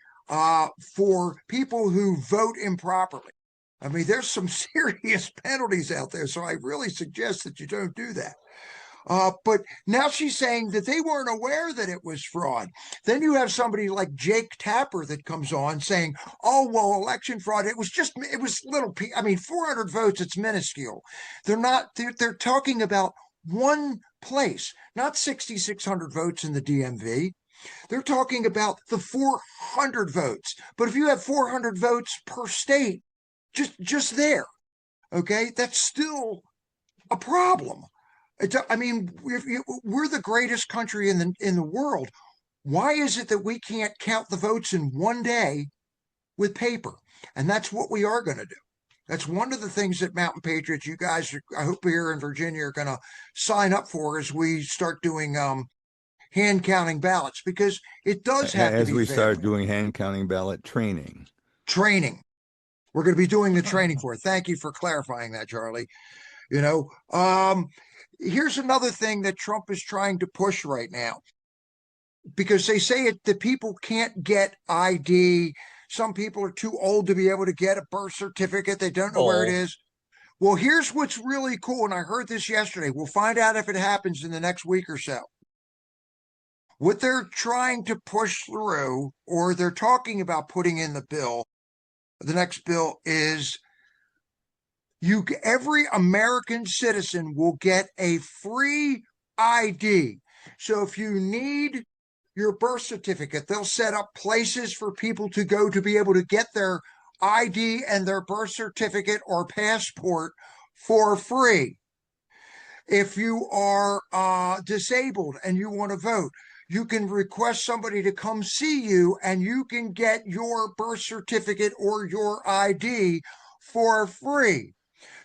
for people who vote improperly. I mean, there's some serious penalties out there, so I really suggest that you don't do that. But now she's saying that they weren't aware that it was fraud. Then you have somebody like Jake Tapper that comes on saying, oh, well, election fraud, it was little, I mean, 400 votes, it's minuscule. They're talking about one place, not 6,600 votes in the DMV. They're talking about the 400 votes. But if you have 400 votes per state, just there, okay, that's still a problem. I mean, we're the greatest country in the world. Why is it that we can't count the votes in one day with paper? And that's what we are going to do. That's one of the things that Mountain Patriots, you guys, I hope here in Virginia, are going to sign up for as we start doing hand counting ballots, because it does have to be as we fair. start doing hand counting ballot training. We're going to be doing the training for it. Thank you for clarifying that, Charlie. You know, here's another thing that Trump is trying to push right now, because they say that people can't get ID. Some people are too old to be able to get a birth certificate. They don't know where it is. Well, here's what's really cool, and I heard this yesterday. We'll find out if it happens in the next week or so. What they're trying to push through, or they're talking about putting in the bill, the next bill, is every American citizen will get a free ID. So if you need your birth certificate, they'll set up places for people to go to be able to get their ID and their birth certificate or passport for free. If you are disabled and you want to vote, you can request somebody to come see you and you can get your birth certificate or your ID for free.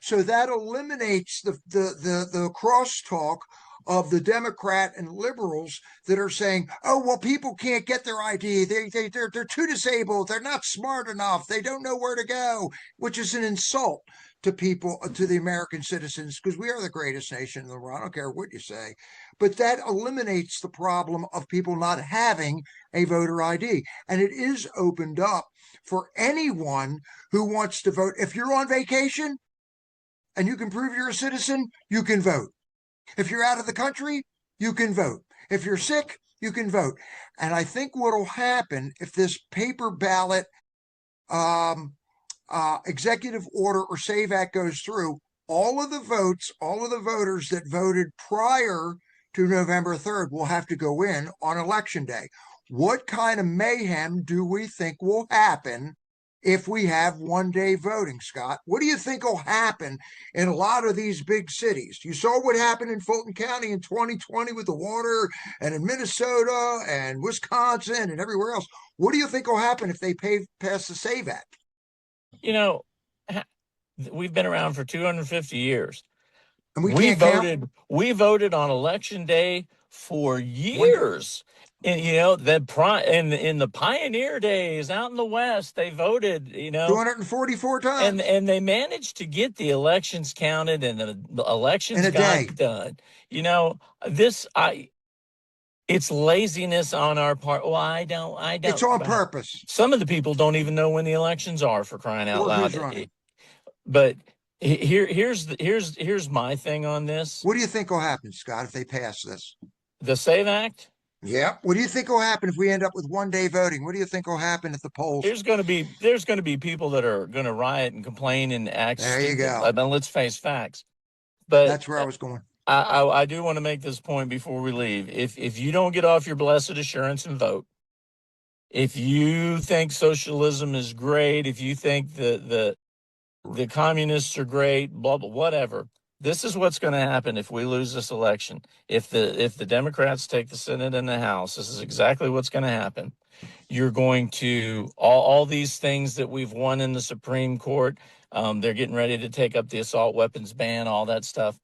So that eliminates the crosstalk of the Democrat and liberals that are saying, oh, well, people can't get their ID. They're too disabled. They're not smart enough. They don't know where to go, which is an insult to people, to the American citizens, because we are the greatest nation in the world. I don't care what you say. But that eliminates the problem of people not having a voter ID. And it is opened up for anyone who wants to vote. If you're on vacation and you can prove you're a citizen, you can vote. If you're out of the country, you can vote. If you're sick, you can vote. And I think what will happen if this paper ballot executive order or SAVE Act goes through, all of the voters that voted prior to November 3rd will have to go in on election day. What kind of mayhem do we think will happen if we have one-day voting, Scott? What do you think will happen in a lot of these big cities? You saw what happened in Fulton County in 2020 with the water, and in Minnesota and Wisconsin and everywhere else. What do you think will happen if they pass the SAVE Act? You know, we've been around for 250 years. And we voted on election day for years. And, you know, in the pioneer days out in the West, they voted, 244 times. And they managed to get the elections counted and the elections got done. You know, it's laziness on our part. Well, I don't. It's on purpose. Some of the people don't even know when the elections are, for crying out loud. Who's running. But here's my thing on this. What do you think will happen, Scott, if they pass this? The SAVE Act? Yeah. What do you think will happen if we end up with 1 day voting? What do you think will happen at the polls? There's going to be people that are going to riot and complain and act There you stupid. go. I mean, let's face facts. But That's where I was going. I do want to make this point before we leave. If you don't get off your blessed assurance and vote, if you think socialism is great, if you think the communists are great, blah blah whatever, this is what's going to happen if we lose this election. If the Democrats take the Senate and the House, this is exactly what's going to happen. You're going to all these things that we've won in the Supreme Court. They're getting ready to take up the assault weapons ban, all that stuff.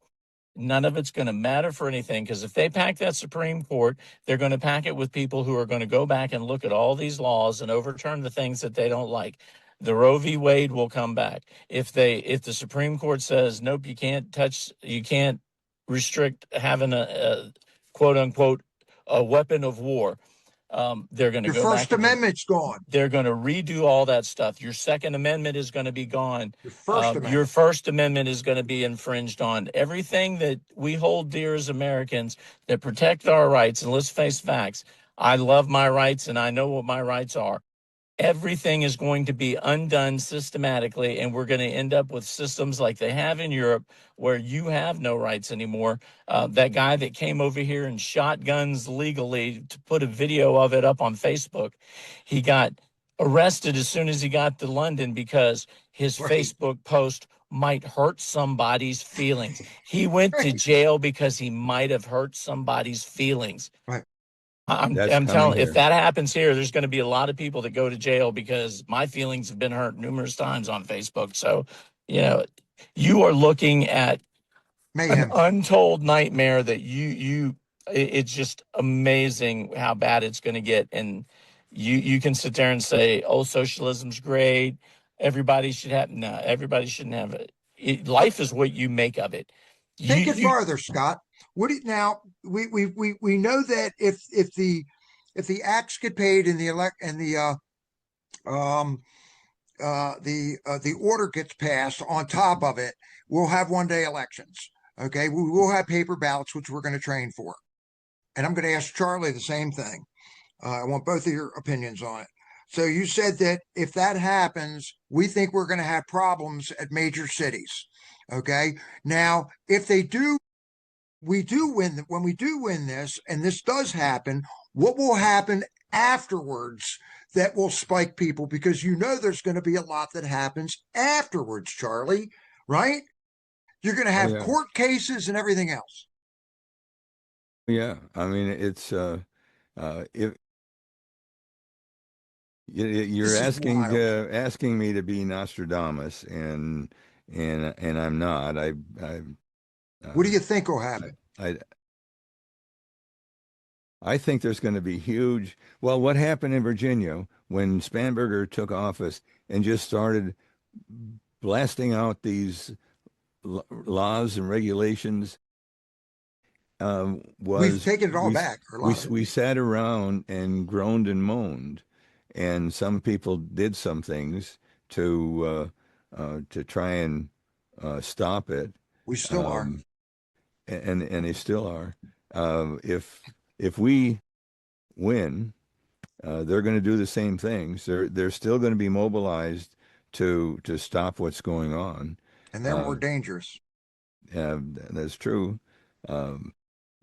None of it's going to matter for anything, because if they pack that Supreme Court, they're going to pack it with people who are going to go back and look at all these laws and overturn the things that they don't like. The Roe v. Wade will come back. If the Supreme Court says nope, you can't restrict having a quote unquote a weapon of war, they're going to Your go back First and Amendment's gone. they're going to redo all that stuff. Your Second Amendment is going to be gone. Your First Your Amendment. First Amendment is going to be infringed on. Everything that we hold dear as Americans that protect our rights, and let's face facts, I love my rights and I know what my rights are. Everything is going to be undone systematically, and we're going to end up with systems like they have in Europe where you have no rights anymore. That guy that came over here and shot guns legally, to put a video of it up on Facebook, he got arrested as soon as he got to London because his Right. Facebook post might hurt somebody's feelings. He went to jail because he might have hurt somebody's feelings. Right. I'm That's coming telling, if here. that happens here, there's going to be a lot of people that go to jail because my feelings have been hurt numerous times on Facebook. So, you are looking at an Mayhem. untold nightmare that it's just amazing how bad it's going to get. And you can sit there and say, oh, socialism's great. Everybody should have, no, everybody shouldn't have it. Life is what you make of it. Take it farther, Scott. Now we know that if the acts get paid and the order gets passed on top of it, we'll have 1 day elections. Okay, we will have paper ballots, which we're going to train for. And I'm going to ask Charlie the same thing. I want both of your opinions on it. So you said that if that happens, we think we're going to have problems at major cities. Okay. Now, if they do, we do win. When we do win this, and this does happen, what will happen afterwards that will spike people? Because there's going to be a lot that happens afterwards, Charlie, right? You're going to have court cases and everything else. Yeah, I mean, it's if you're asking me to be Nostradamus, and I'm not. What do you think will happen? I think there's going to be huge. Well, what happened in Virginia when Spanberger took office and just started blasting out these laws and regulations? We've taken it all back. We sat around and groaned and moaned, and some people did some things to try and stop it. We still are, and they still are. If we win, they're going to do the same things. They're still going to be mobilized to stop what's going on, and they're more dangerous. That's true.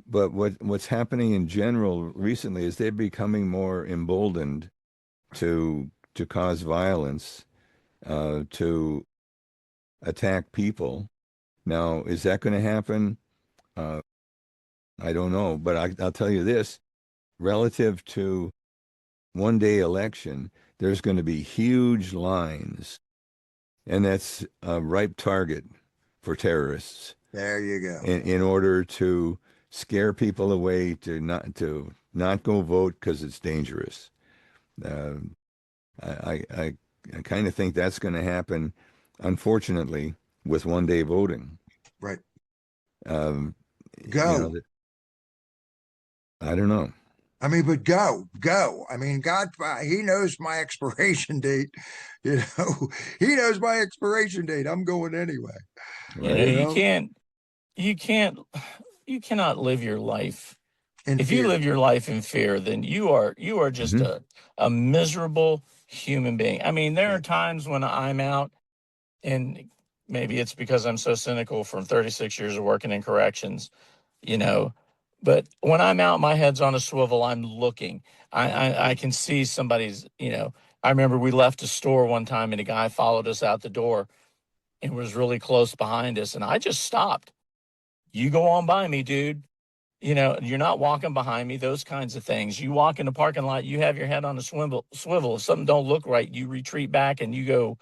But what's happening in general recently is they're becoming more emboldened to cause violence, to attack people. Now, is that going to happen? I don't know, but I'll tell you this: relative to 1 day election, there's going to be huge lines, and that's a ripe target for terrorists. There you go. In order to scare people away to not go vote because it's dangerous. I kind of think that's going to happen, unfortunately, with 1 day voting. Right. Go. I don't know. I mean, but go. I mean, God, he knows my expiration date. He knows my expiration date. I'm going anyway. Right. You cannot live your life If you live your life in fear, then you are just a miserable human being. I mean, there are times when I'm out, and maybe it's because I'm so cynical from 36 years of working in corrections, you know, but when I'm out, my head's on a swivel. I'm looking. I can see somebody's, I remember we left a store one time and a guy followed us out the door and was really close behind us. And I just stopped. You go on by me, dude. You're not walking behind me, those kinds of things. You walk in the parking lot, you have your head on a swivel. If something don't look right, you retreat back and you go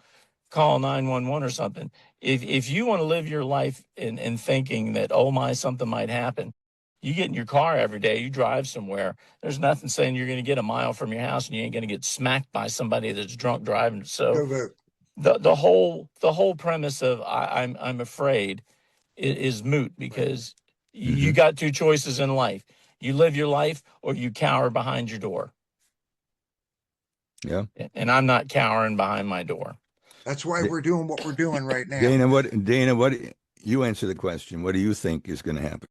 call 911 or something. If you want to live your life in thinking that, oh my, something might happen, you get in your car every day, you drive somewhere. There's nothing saying you're going to get a mile from your house and you ain't going to get smacked by somebody that's drunk driving. So Go vote. the whole premise of I'm afraid is moot, because you got two choices in life. You live your life or you cower behind your door. Yeah. And I'm not cowering behind my door. That's why we're doing what we're doing right now. Dana, what you answer the question. What do you think is going to happen?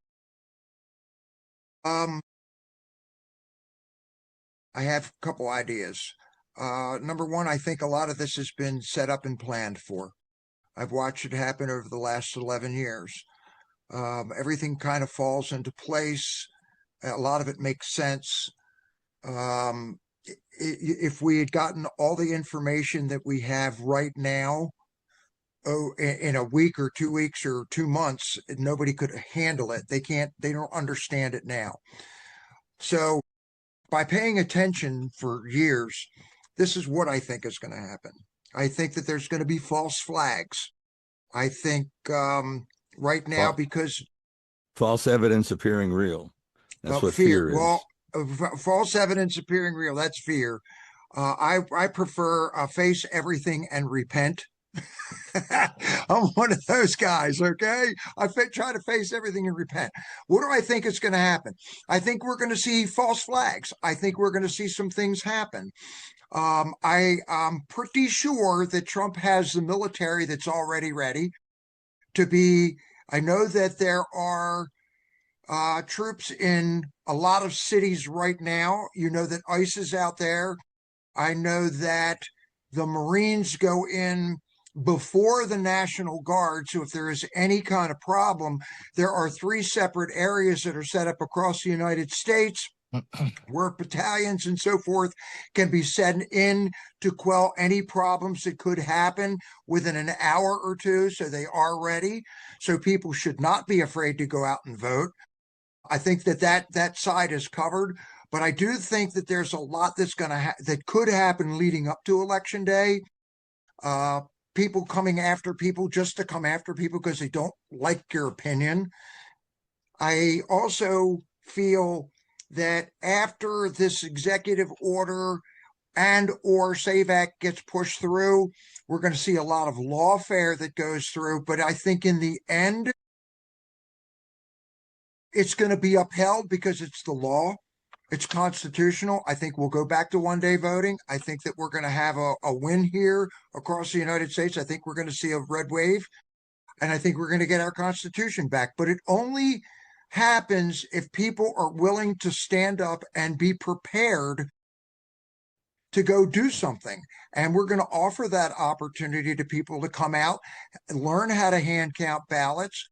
I have a couple ideas. Number one, I think a lot of this has been set up and planned for. I've watched it happen over the last 11 years. Everything kind of falls into place. A lot of it makes sense. If we had gotten all the information that we have right now, in a week or 2 weeks or 2 months, nobody could handle it. They don't understand it now. So by paying attention for years, this is what I think is going to happen. I think that there's going to be false flags. I think right now, because false evidence appearing real. That's what fear is. Well, false evidence appearing real, that's fear. I prefer face everything and repent. I'm one of those guys, okay? Try to face everything and repent. What do I think is going to happen? I think we're going to see false flags. I think we're going to see some things happen. I'm pretty sure that Trump has the military that's already ready to be. I know that there are troops in a lot of cities right now. You know that ICE is out there. I know that the Marines go in before the National Guard. So if there is any kind of problem, there are 3 separate areas that are set up across the United States where battalions and so forth can be sent in to quell any problems that could happen within an hour or two. So they are ready. So people should not be afraid to go out and vote. I think that side is covered, but I do think that there's a lot that's that could happen leading up to Election Day. People coming after people just to come after people because they don't like your opinion. I also feel that after this executive order and or SAVE Act gets pushed through, we're going to see a lot of lawfare that goes through. But I think in the end, it's going to be upheld because it's the law. It's constitutional. I think we'll go back to one-day voting. I think that we're going to have a win here across the United States. I think we're going to see a red wave, and I think we're going to get our Constitution back. But it only happens if people are willing to stand up and be prepared to go do something. And we're going to offer that opportunity to people to come out, learn how to hand count ballots,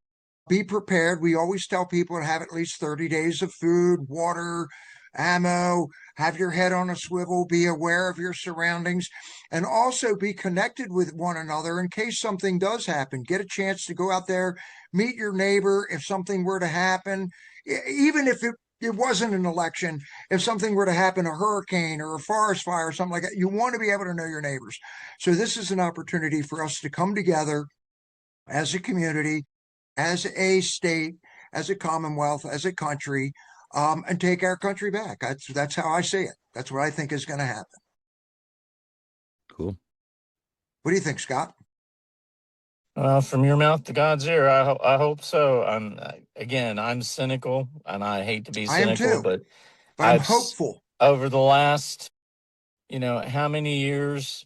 be prepared. We always tell people to have at least 30 days of food, water, ammo, have your head on a swivel, be aware of your surroundings, and also be connected with one another in case something does happen. Get a chance to go out there, meet your neighbor if something were to happen, even if it wasn't an election. If something were to happen, a hurricane or a forest fire or something like that, you want to be able to know your neighbors. So this is an opportunity for us to come together as a community, as a state, as a commonwealth, as a country, and take our country back. That's how I see it. That's what I think is going to happen. Cool. What do you think, Scott? From your mouth to God's ear, I hope so. I'm cynical, and I hate to be cynical, I am too, but I'm hopeful. Over the last, how many years,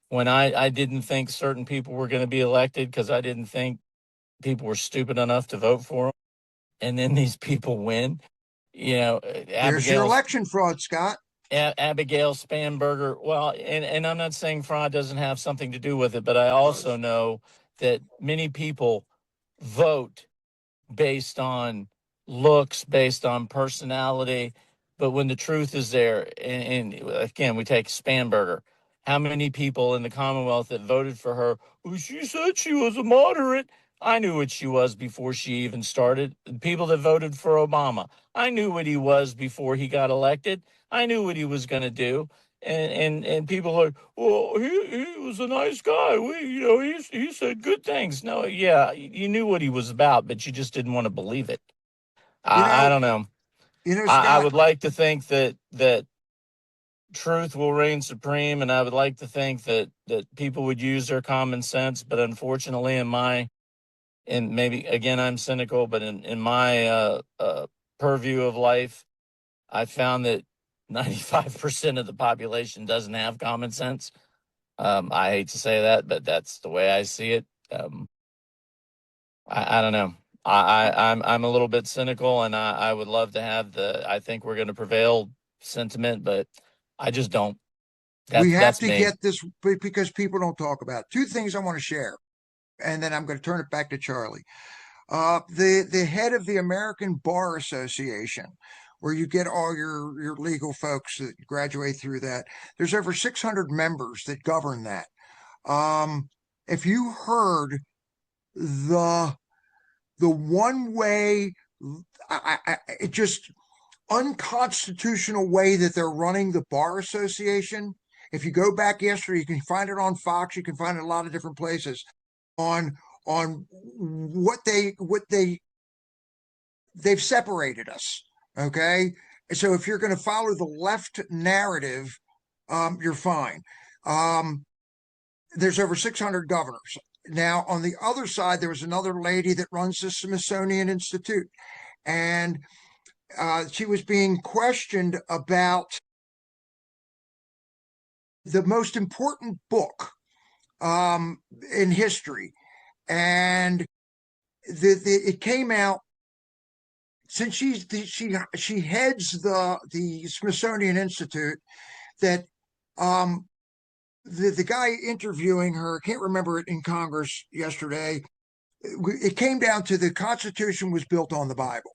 when I didn't think certain people were going to be elected because I didn't think people were stupid enough to vote for them, and then these people win. There's your election fraud, Scott. Abigail Spanberger. Well, and I'm not saying fraud doesn't have something to do with it, but I also know that many people vote based on looks, based on personality. But when the truth is there, and again, we take Spanberger. How many people in the Commonwealth that voted for her? Well, she said she was a moderate. I knew what she was before she even started. The people that voted for Obama, I knew what he was before he got elected. I knew what he was going to do. And people are, well, he was a nice guy. He said good things. No, yeah, you knew what he was about, but you just didn't want to believe it. I don't know. Scott, I would like to think that truth will reign supreme, and I would like to think that people would use their common sense. But unfortunately, and maybe again I'm cynical, but in my purview of life, I found that 95% of the population doesn't have common sense. I hate to say that, but that's the way I see it. I don't know. I'm a little bit cynical, and I would love to have I think we're going to prevail sentiment, but I just don't. We have That's to me. get this because people don't talk about it. Two things I want to share, and then I'm going to turn it back to Charlie. The head of the American Bar Association, where you get all your legal folks that graduate through that. There's over 600 members that govern that. If you heard the one way, it just unconstitutional way that they're running the Bar Association. If you go back yesterday, you can find it on Fox. You can find it a lot of different places on what they've separated us. Okay. So if you're going to follow the left narrative, you're fine. There's over 600 governors. Now, on the other side, there was another lady that runs the Smithsonian Institute, and she was being questioned about the most important book in history. And it came out, since she heads the Smithsonian Institute, that the guy interviewing her, I can't remember it, in Congress yesterday, it came down to the Constitution was built on the Bible.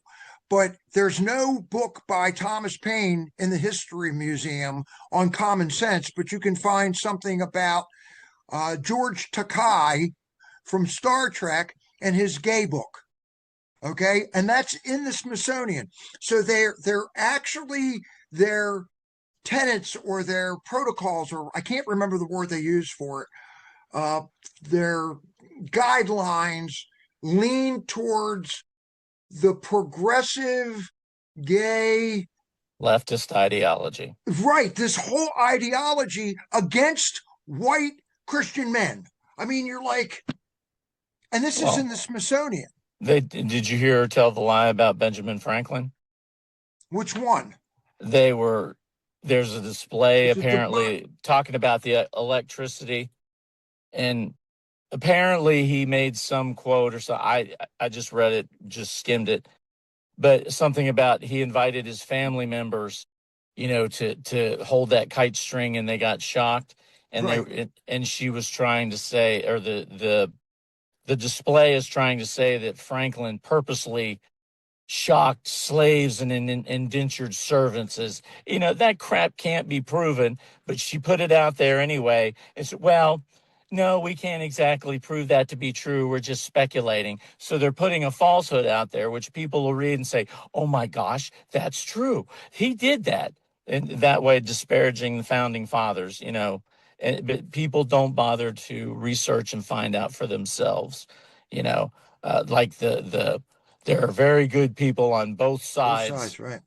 But there's no book by Thomas Paine in the History Museum on common sense, but you can find something about George Takei from Star Trek and his gay book. Okay, and that's in the Smithsonian. So they're actually their tenets or their protocols, or I can't remember the word they use for it. Their guidelines lean towards the progressive gay Leftist ideology. Right, this whole ideology against white Christian men. I mean, you're like, and this is in the Smithsonian. Did you hear her tell the lie about Benjamin Franklin? Which one? There's a display apparently talking about the electricity, and apparently he made some quote or so. I just read it, just skimmed it, but something about he invited his family members, to hold that kite string, and they got shocked, and right. and she was trying to say, or the display is trying to say that Franklin purposely shocked slaves and indentured servants. As that crap can't be proven, but she put it out there anyway. And said, well, no, we can't exactly prove that to be true. We're just speculating. So they're putting a falsehood out there, which people will read and say, oh my gosh, that's true. He did that. And that way disparaging the founding fathers, but people don't bother to research and find out for themselves, like there are very good people on both sides, right.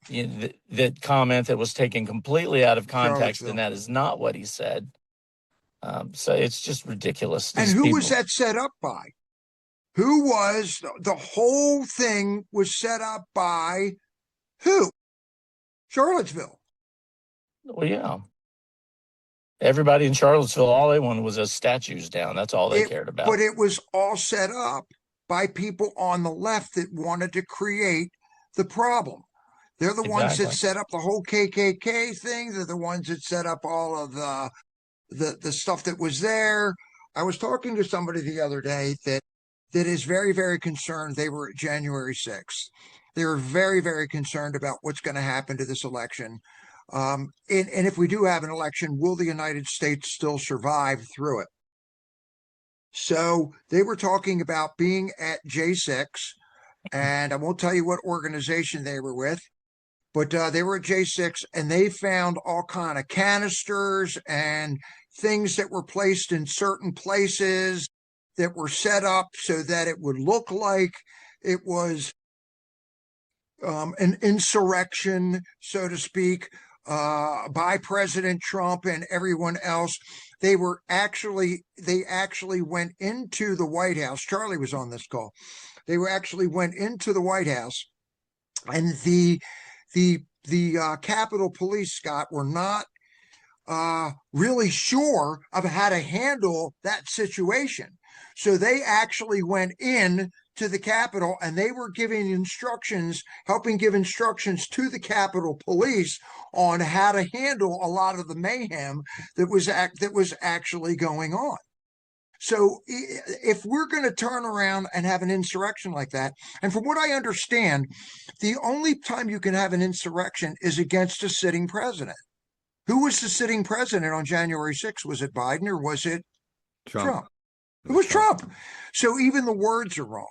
That comment that was taken completely out of context, and that is not what he said. So it's just ridiculous. And who was that set up by? Who was the whole thing was set up by? Who? Charlottesville. Well, yeah. Everybody in Charlottesville, all they wanted was those statues down. That's all they cared about. But it was all set up by people on the left that wanted to create the problem. They're the ones that Exactly. set up the whole KKK thing. They're the ones that set up all of the stuff that was there. I was talking to somebody the other day that is very, very concerned. They were at January 6th. They were very, very concerned about what's going to happen to this election. And if we do have an election, will the United States still survive through it? So they were talking about being at J6, and I won't tell you what organization they were with, but they were at J6 and they found all kind of canisters and things that were placed in certain places that were set up so that it would look like it was an insurrection, so to speak, by President Trump and everyone else. They actually went into the White House. Charlie was on this call. They actually went into the White House, and the Capitol Police, Scott, were not really sure of how to handle that situation. So they actually went in to the Capitol and they were giving instructions, helping give instructions to the Capitol Police on how to handle a lot of the mayhem that was actually going on. So if we're going to turn around and have an insurrection like that, and from what I understand, the only time you can have an insurrection is against a sitting president. Who was the sitting president on January 6th? Was it Biden or was it Trump? It was Trump. So even the words are wrong.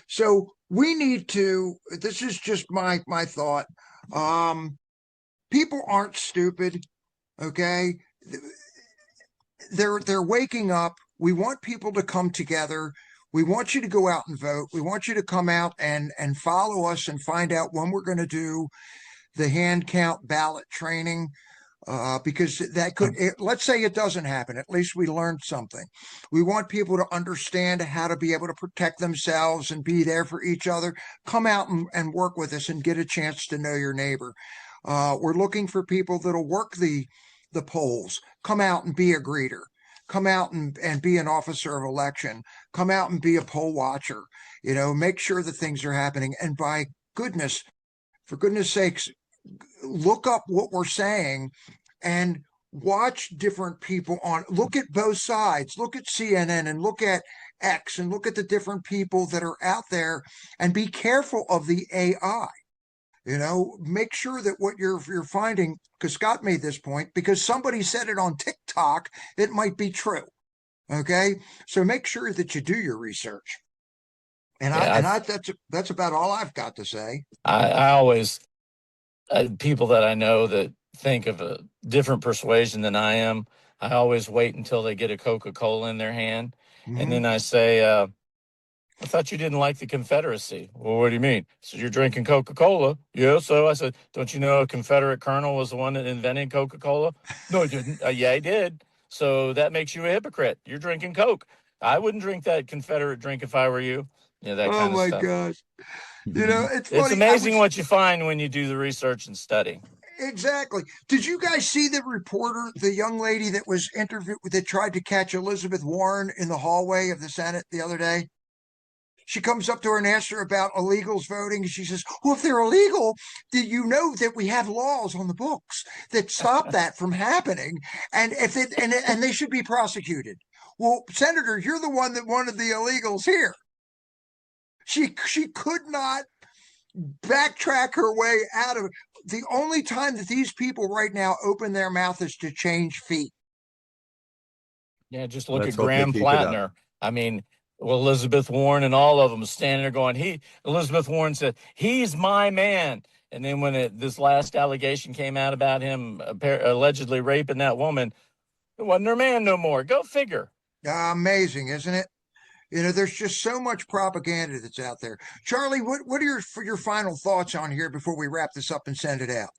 So we need to, this is just my thought. People aren't stupid, okay? They're waking up. We want people to come together. We want you to go out and vote. We want you to come out and follow us and find out when we're going to do the hand count ballot training. Because that could, let's say it doesn't happen. At least we learned something. We want people to understand how to be able to protect themselves and be there for each other. Come out and work with us and get a chance to know your neighbor. We're looking for people that'll work the polls. Come out and be a greeter. Come out and be an officer of election. Come out and be a poll watcher. You know, make sure that things are happening. And by goodness, for goodness sakes, look up what we're saying and watch different people look at both sides, look at CNN and look at X and look at the different people that are out there and be careful of the AI. You know, make sure that what you're finding, because Scott made this point, because somebody said it on TikTok, it might be true. Okay. So make sure that you do your research. And that's about all I've got to say. I always, people that I know that think of a different persuasion than I am, I always wait until they get a Coca-Cola in their hand. Mhm. And then I say, I thought you didn't like the Confederacy. Well, what do you mean? So you're drinking Coca-Cola? Yeah. So I said, don't you know a Confederate colonel was the one that invented Coca-Cola? No, he didn't. Yeah, he did. So that makes you a hypocrite. You're drinking Coke. I wouldn't drink that Confederate drink if I were you. Yeah, that Oh kind of my stuff. gosh. You know, it's It's funny. amazing what you find when you do the research and study. Exactly. Did you guys see the reporter, the young lady that was interviewed, that tried to catch Elizabeth Warren in the hallway of the Senate the other day? She comes up to her and asks her about illegals voting. She says, well, if they're illegal, do you know that we have laws on the books that stop that from happening? And if it and they should be prosecuted. Well, Senator, you're the one that wanted the illegals here. She could not backtrack her way out of it. The only time that these people right now open their mouth is to change feet. Yeah, just look Let's at hope they Graham keep it up. Plattner. I mean, well, Elizabeth Warren and all of them standing there going, Elizabeth Warren said, he's my man. And then when this last allegation came out about him allegedly raping that woman, it wasn't her man no more. Go figure. Amazing, isn't it? You know, there's just so much propaganda that's out there. Charlie, what are your final thoughts on here before we wrap this up and send it out?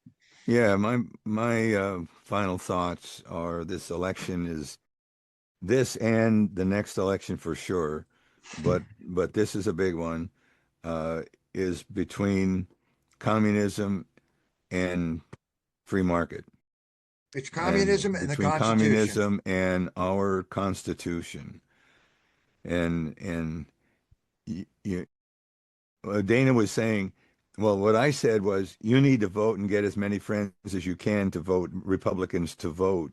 Yeah, my final thoughts are this election is this and the next election for sure, but this is a big one, is between communism and free market. It's communism and the between Constitution. communism and our Constitution. And Dana was saying Well, what I said was you need to vote and get as many friends as you can to vote Republicans to vote.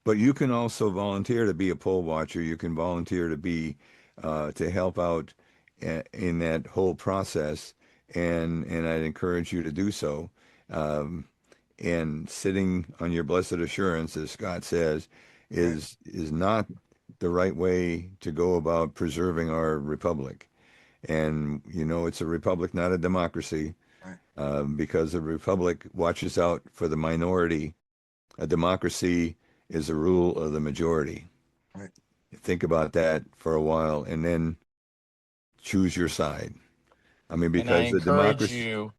But you can also volunteer to be a poll watcher. You can volunteer to be to help out in that whole process, and I'd encourage you to do so. Um, and sitting on your blessed assurance, as Scott says, Right. is not the right way to go about preserving our republic. And you know, it's a republic, not a democracy, Right. because a republic watches out for the minority. A democracy is a rule of the majority. Right. Think about that for a while and then choose your side. I mean, And I because the encourage democracy, you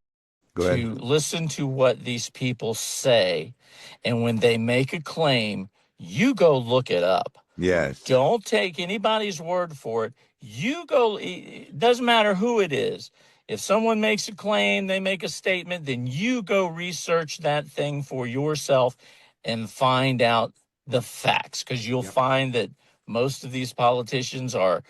go ahead. to listen to what these people say. And when they make a claim, you go look it up. Yes. Don't take anybody's word for it. You go, it doesn't matter who it is. If someone makes a claim, they make a statement, then you go research that thing for yourself and find out the facts, because you'll Yep. find that most of these politicians are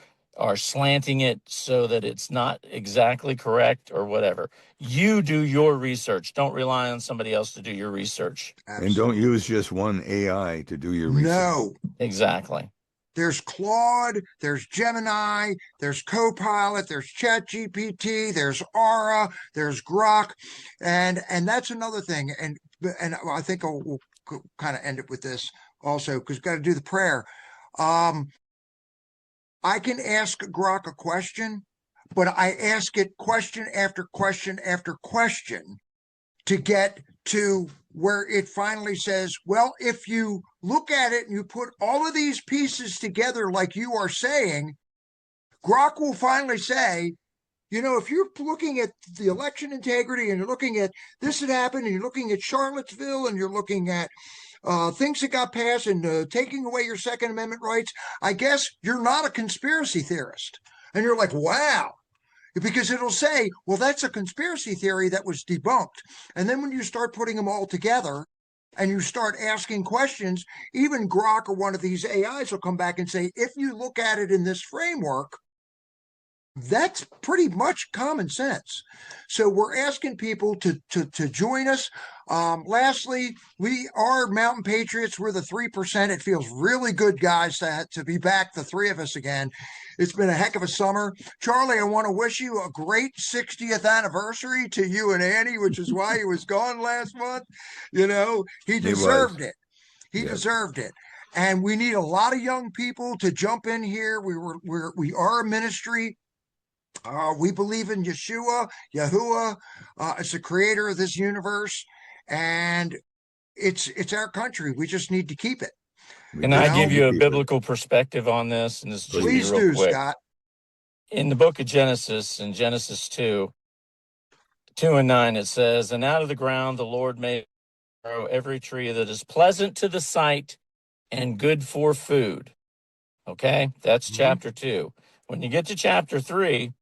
slanting it so that it's not exactly correct or whatever. You do your research. Don't rely on somebody else to do your research. And don't Absolutely. use just one AI to do your research. No. Exactly. There's Claude, there's Gemini, there's Copilot, there's ChatGPT, there's Aura, there's Grok, and that's another thing. And I think we'll kind of end it with this also, because we've got to do the prayer. I can ask Grok a question, but I ask it question after question after question to get to where it finally says, well, if you look at it and you put all of these pieces together, like you are saying, Grok will finally say, you know, if you're looking at the election integrity and you're looking at this that happened and you're looking at Charlottesville and you're looking at things that got passed and taking away your Second Amendment rights, I guess you're not a conspiracy theorist. And you're like, wow, because it'll say, well, that's a conspiracy theory that was debunked. And then when you start putting them all together and you start asking questions, even Grok or one of these AIs will come back and say, if you look at it in this framework, that's pretty much common sense. So we're asking people to join us. Lastly, we are Mountain Patriots. We're the 3%. It feels really good, guys, to be back, the three of us again. It's been a heck of a summer. Charlie, I want to wish you a great 60th anniversary to you and Annie, which is why he was gone last month. You know, he deserved it. He Yep. deserved it. And we need a lot of young people to jump in here. We are a ministry. We believe in Yeshua, Yahuwah, as the creator of this universe, and it's our country. We just need to keep it. We Can You I just give need know, to you a keep it. biblical perspective on this? And this is just be please Please. real do, quick. Scott. In the book of Genesis, in Genesis 2, 2 and 9, it says, and out of the ground the Lord made grow every tree that is pleasant to the sight and good for food. Okay, that's chapter 2. When you get to chapter 3,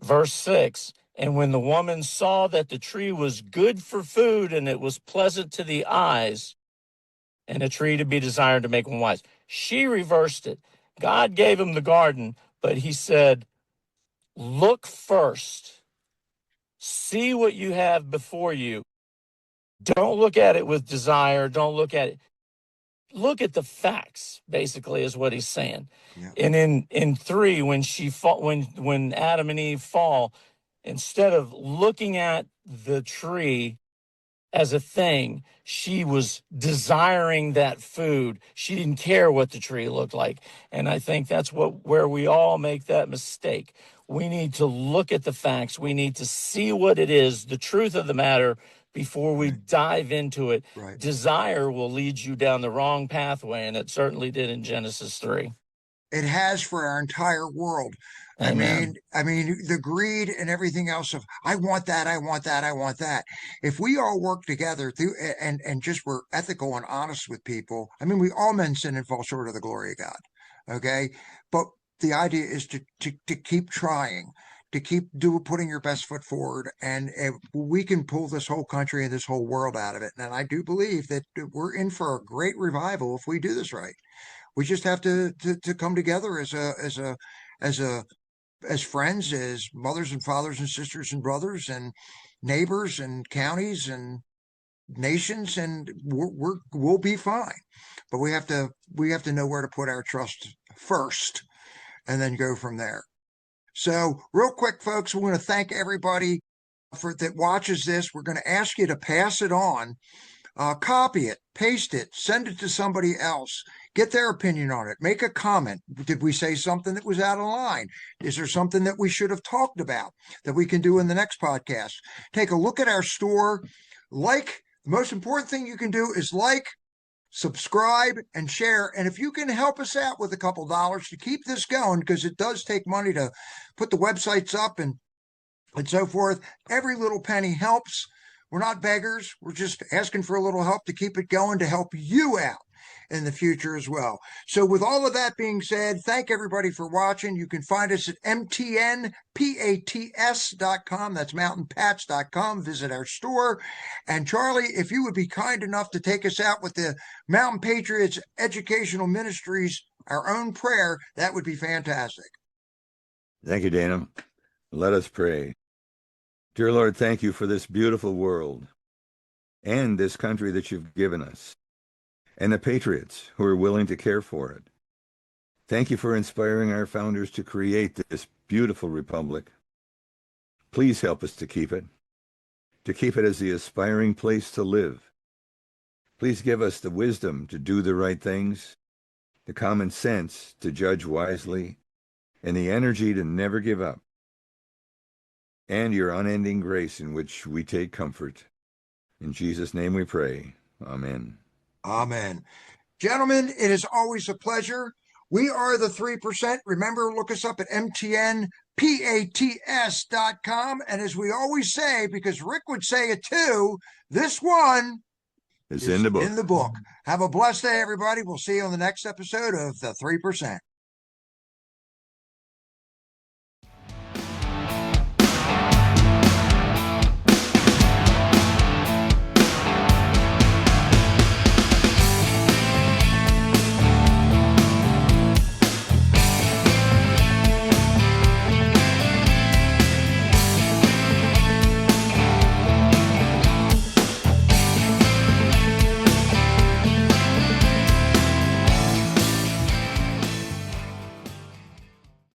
verse 6, and when the woman saw that the tree was good for food and it was pleasant to the eyes and a tree to be desired to make one wise, she reversed it. God gave him the garden, but he said, look first, see what you have before you. Don't look at it with desire. Don't look at it. Look at the facts, basically, is what he's saying. Yeah. And in 3, when Adam and Eve fall, instead of looking at the tree as a thing, she was desiring that food. She didn't care what the tree looked like. And I think that's where we all make that mistake. We need to look at the facts. We need to see what it is, the truth of the matter, before we dive into it. Right. Desire will lead you down the wrong pathway, and it certainly did in Genesis 3. It has for our entire world. Amen. I mean, the greed and everything else of I want that, I want that, I want that. If we all work together through and just were ethical and honest with people, I mean, we all men sin and fall short of the glory of God. Okay, but the idea is to keep trying, to keep putting your best foot forward, and we can pull this whole country and this whole world out of it. And I do believe that we're in for a great revival if we do this right. We just have to come together as friends, as mothers and fathers and sisters and brothers, and neighbors and counties and nations, and we'll be fine. But we have to know where to put our trust first, and then go from there. So, real quick, folks, we want to thank everybody that watches this. We're going to ask you to pass it on, copy it, paste it, send it to somebody else. Get their opinion on it. Make a comment. Did we say something that was out of line? Is there something that we should have talked about that we can do in the next podcast? Take a look at our store. The most important thing you can do is subscribe, and share. And if you can help us out with a couple dollars to keep this going, because it does take money to put the websites up and so forth, every little penny helps. We're not beggars. We're just asking for a little help to keep it going, to help you out in the future as well. So with all of that being said, thank everybody for watching. You can find us at mtnpats.com. That's mountainpats.com. Visit our store. And Charlie, if you would be kind enough to take us out with the Mountain Patriots Educational Ministries, our own prayer, that would be fantastic. Thank you, Dana. Let us pray. Dear Lord, thank you for this beautiful world and this country that you've given us, and the patriots who are willing to care for it. Thank you for inspiring our founders to create this beautiful republic. Please help us to keep it as the aspiring place to live. Please give us the wisdom to do the right things, the common sense to judge wisely, and the energy to never give up, and your unending grace in which we take comfort. In Jesus' name we pray. Amen. Amen. Gentlemen, it is always a pleasure. We are the 3%. Remember, look us up at mtnpats.com. And as we always say, because Rick would say it too, this one is in the book. Have a blessed day, everybody. We'll see you on the next episode of the 3%.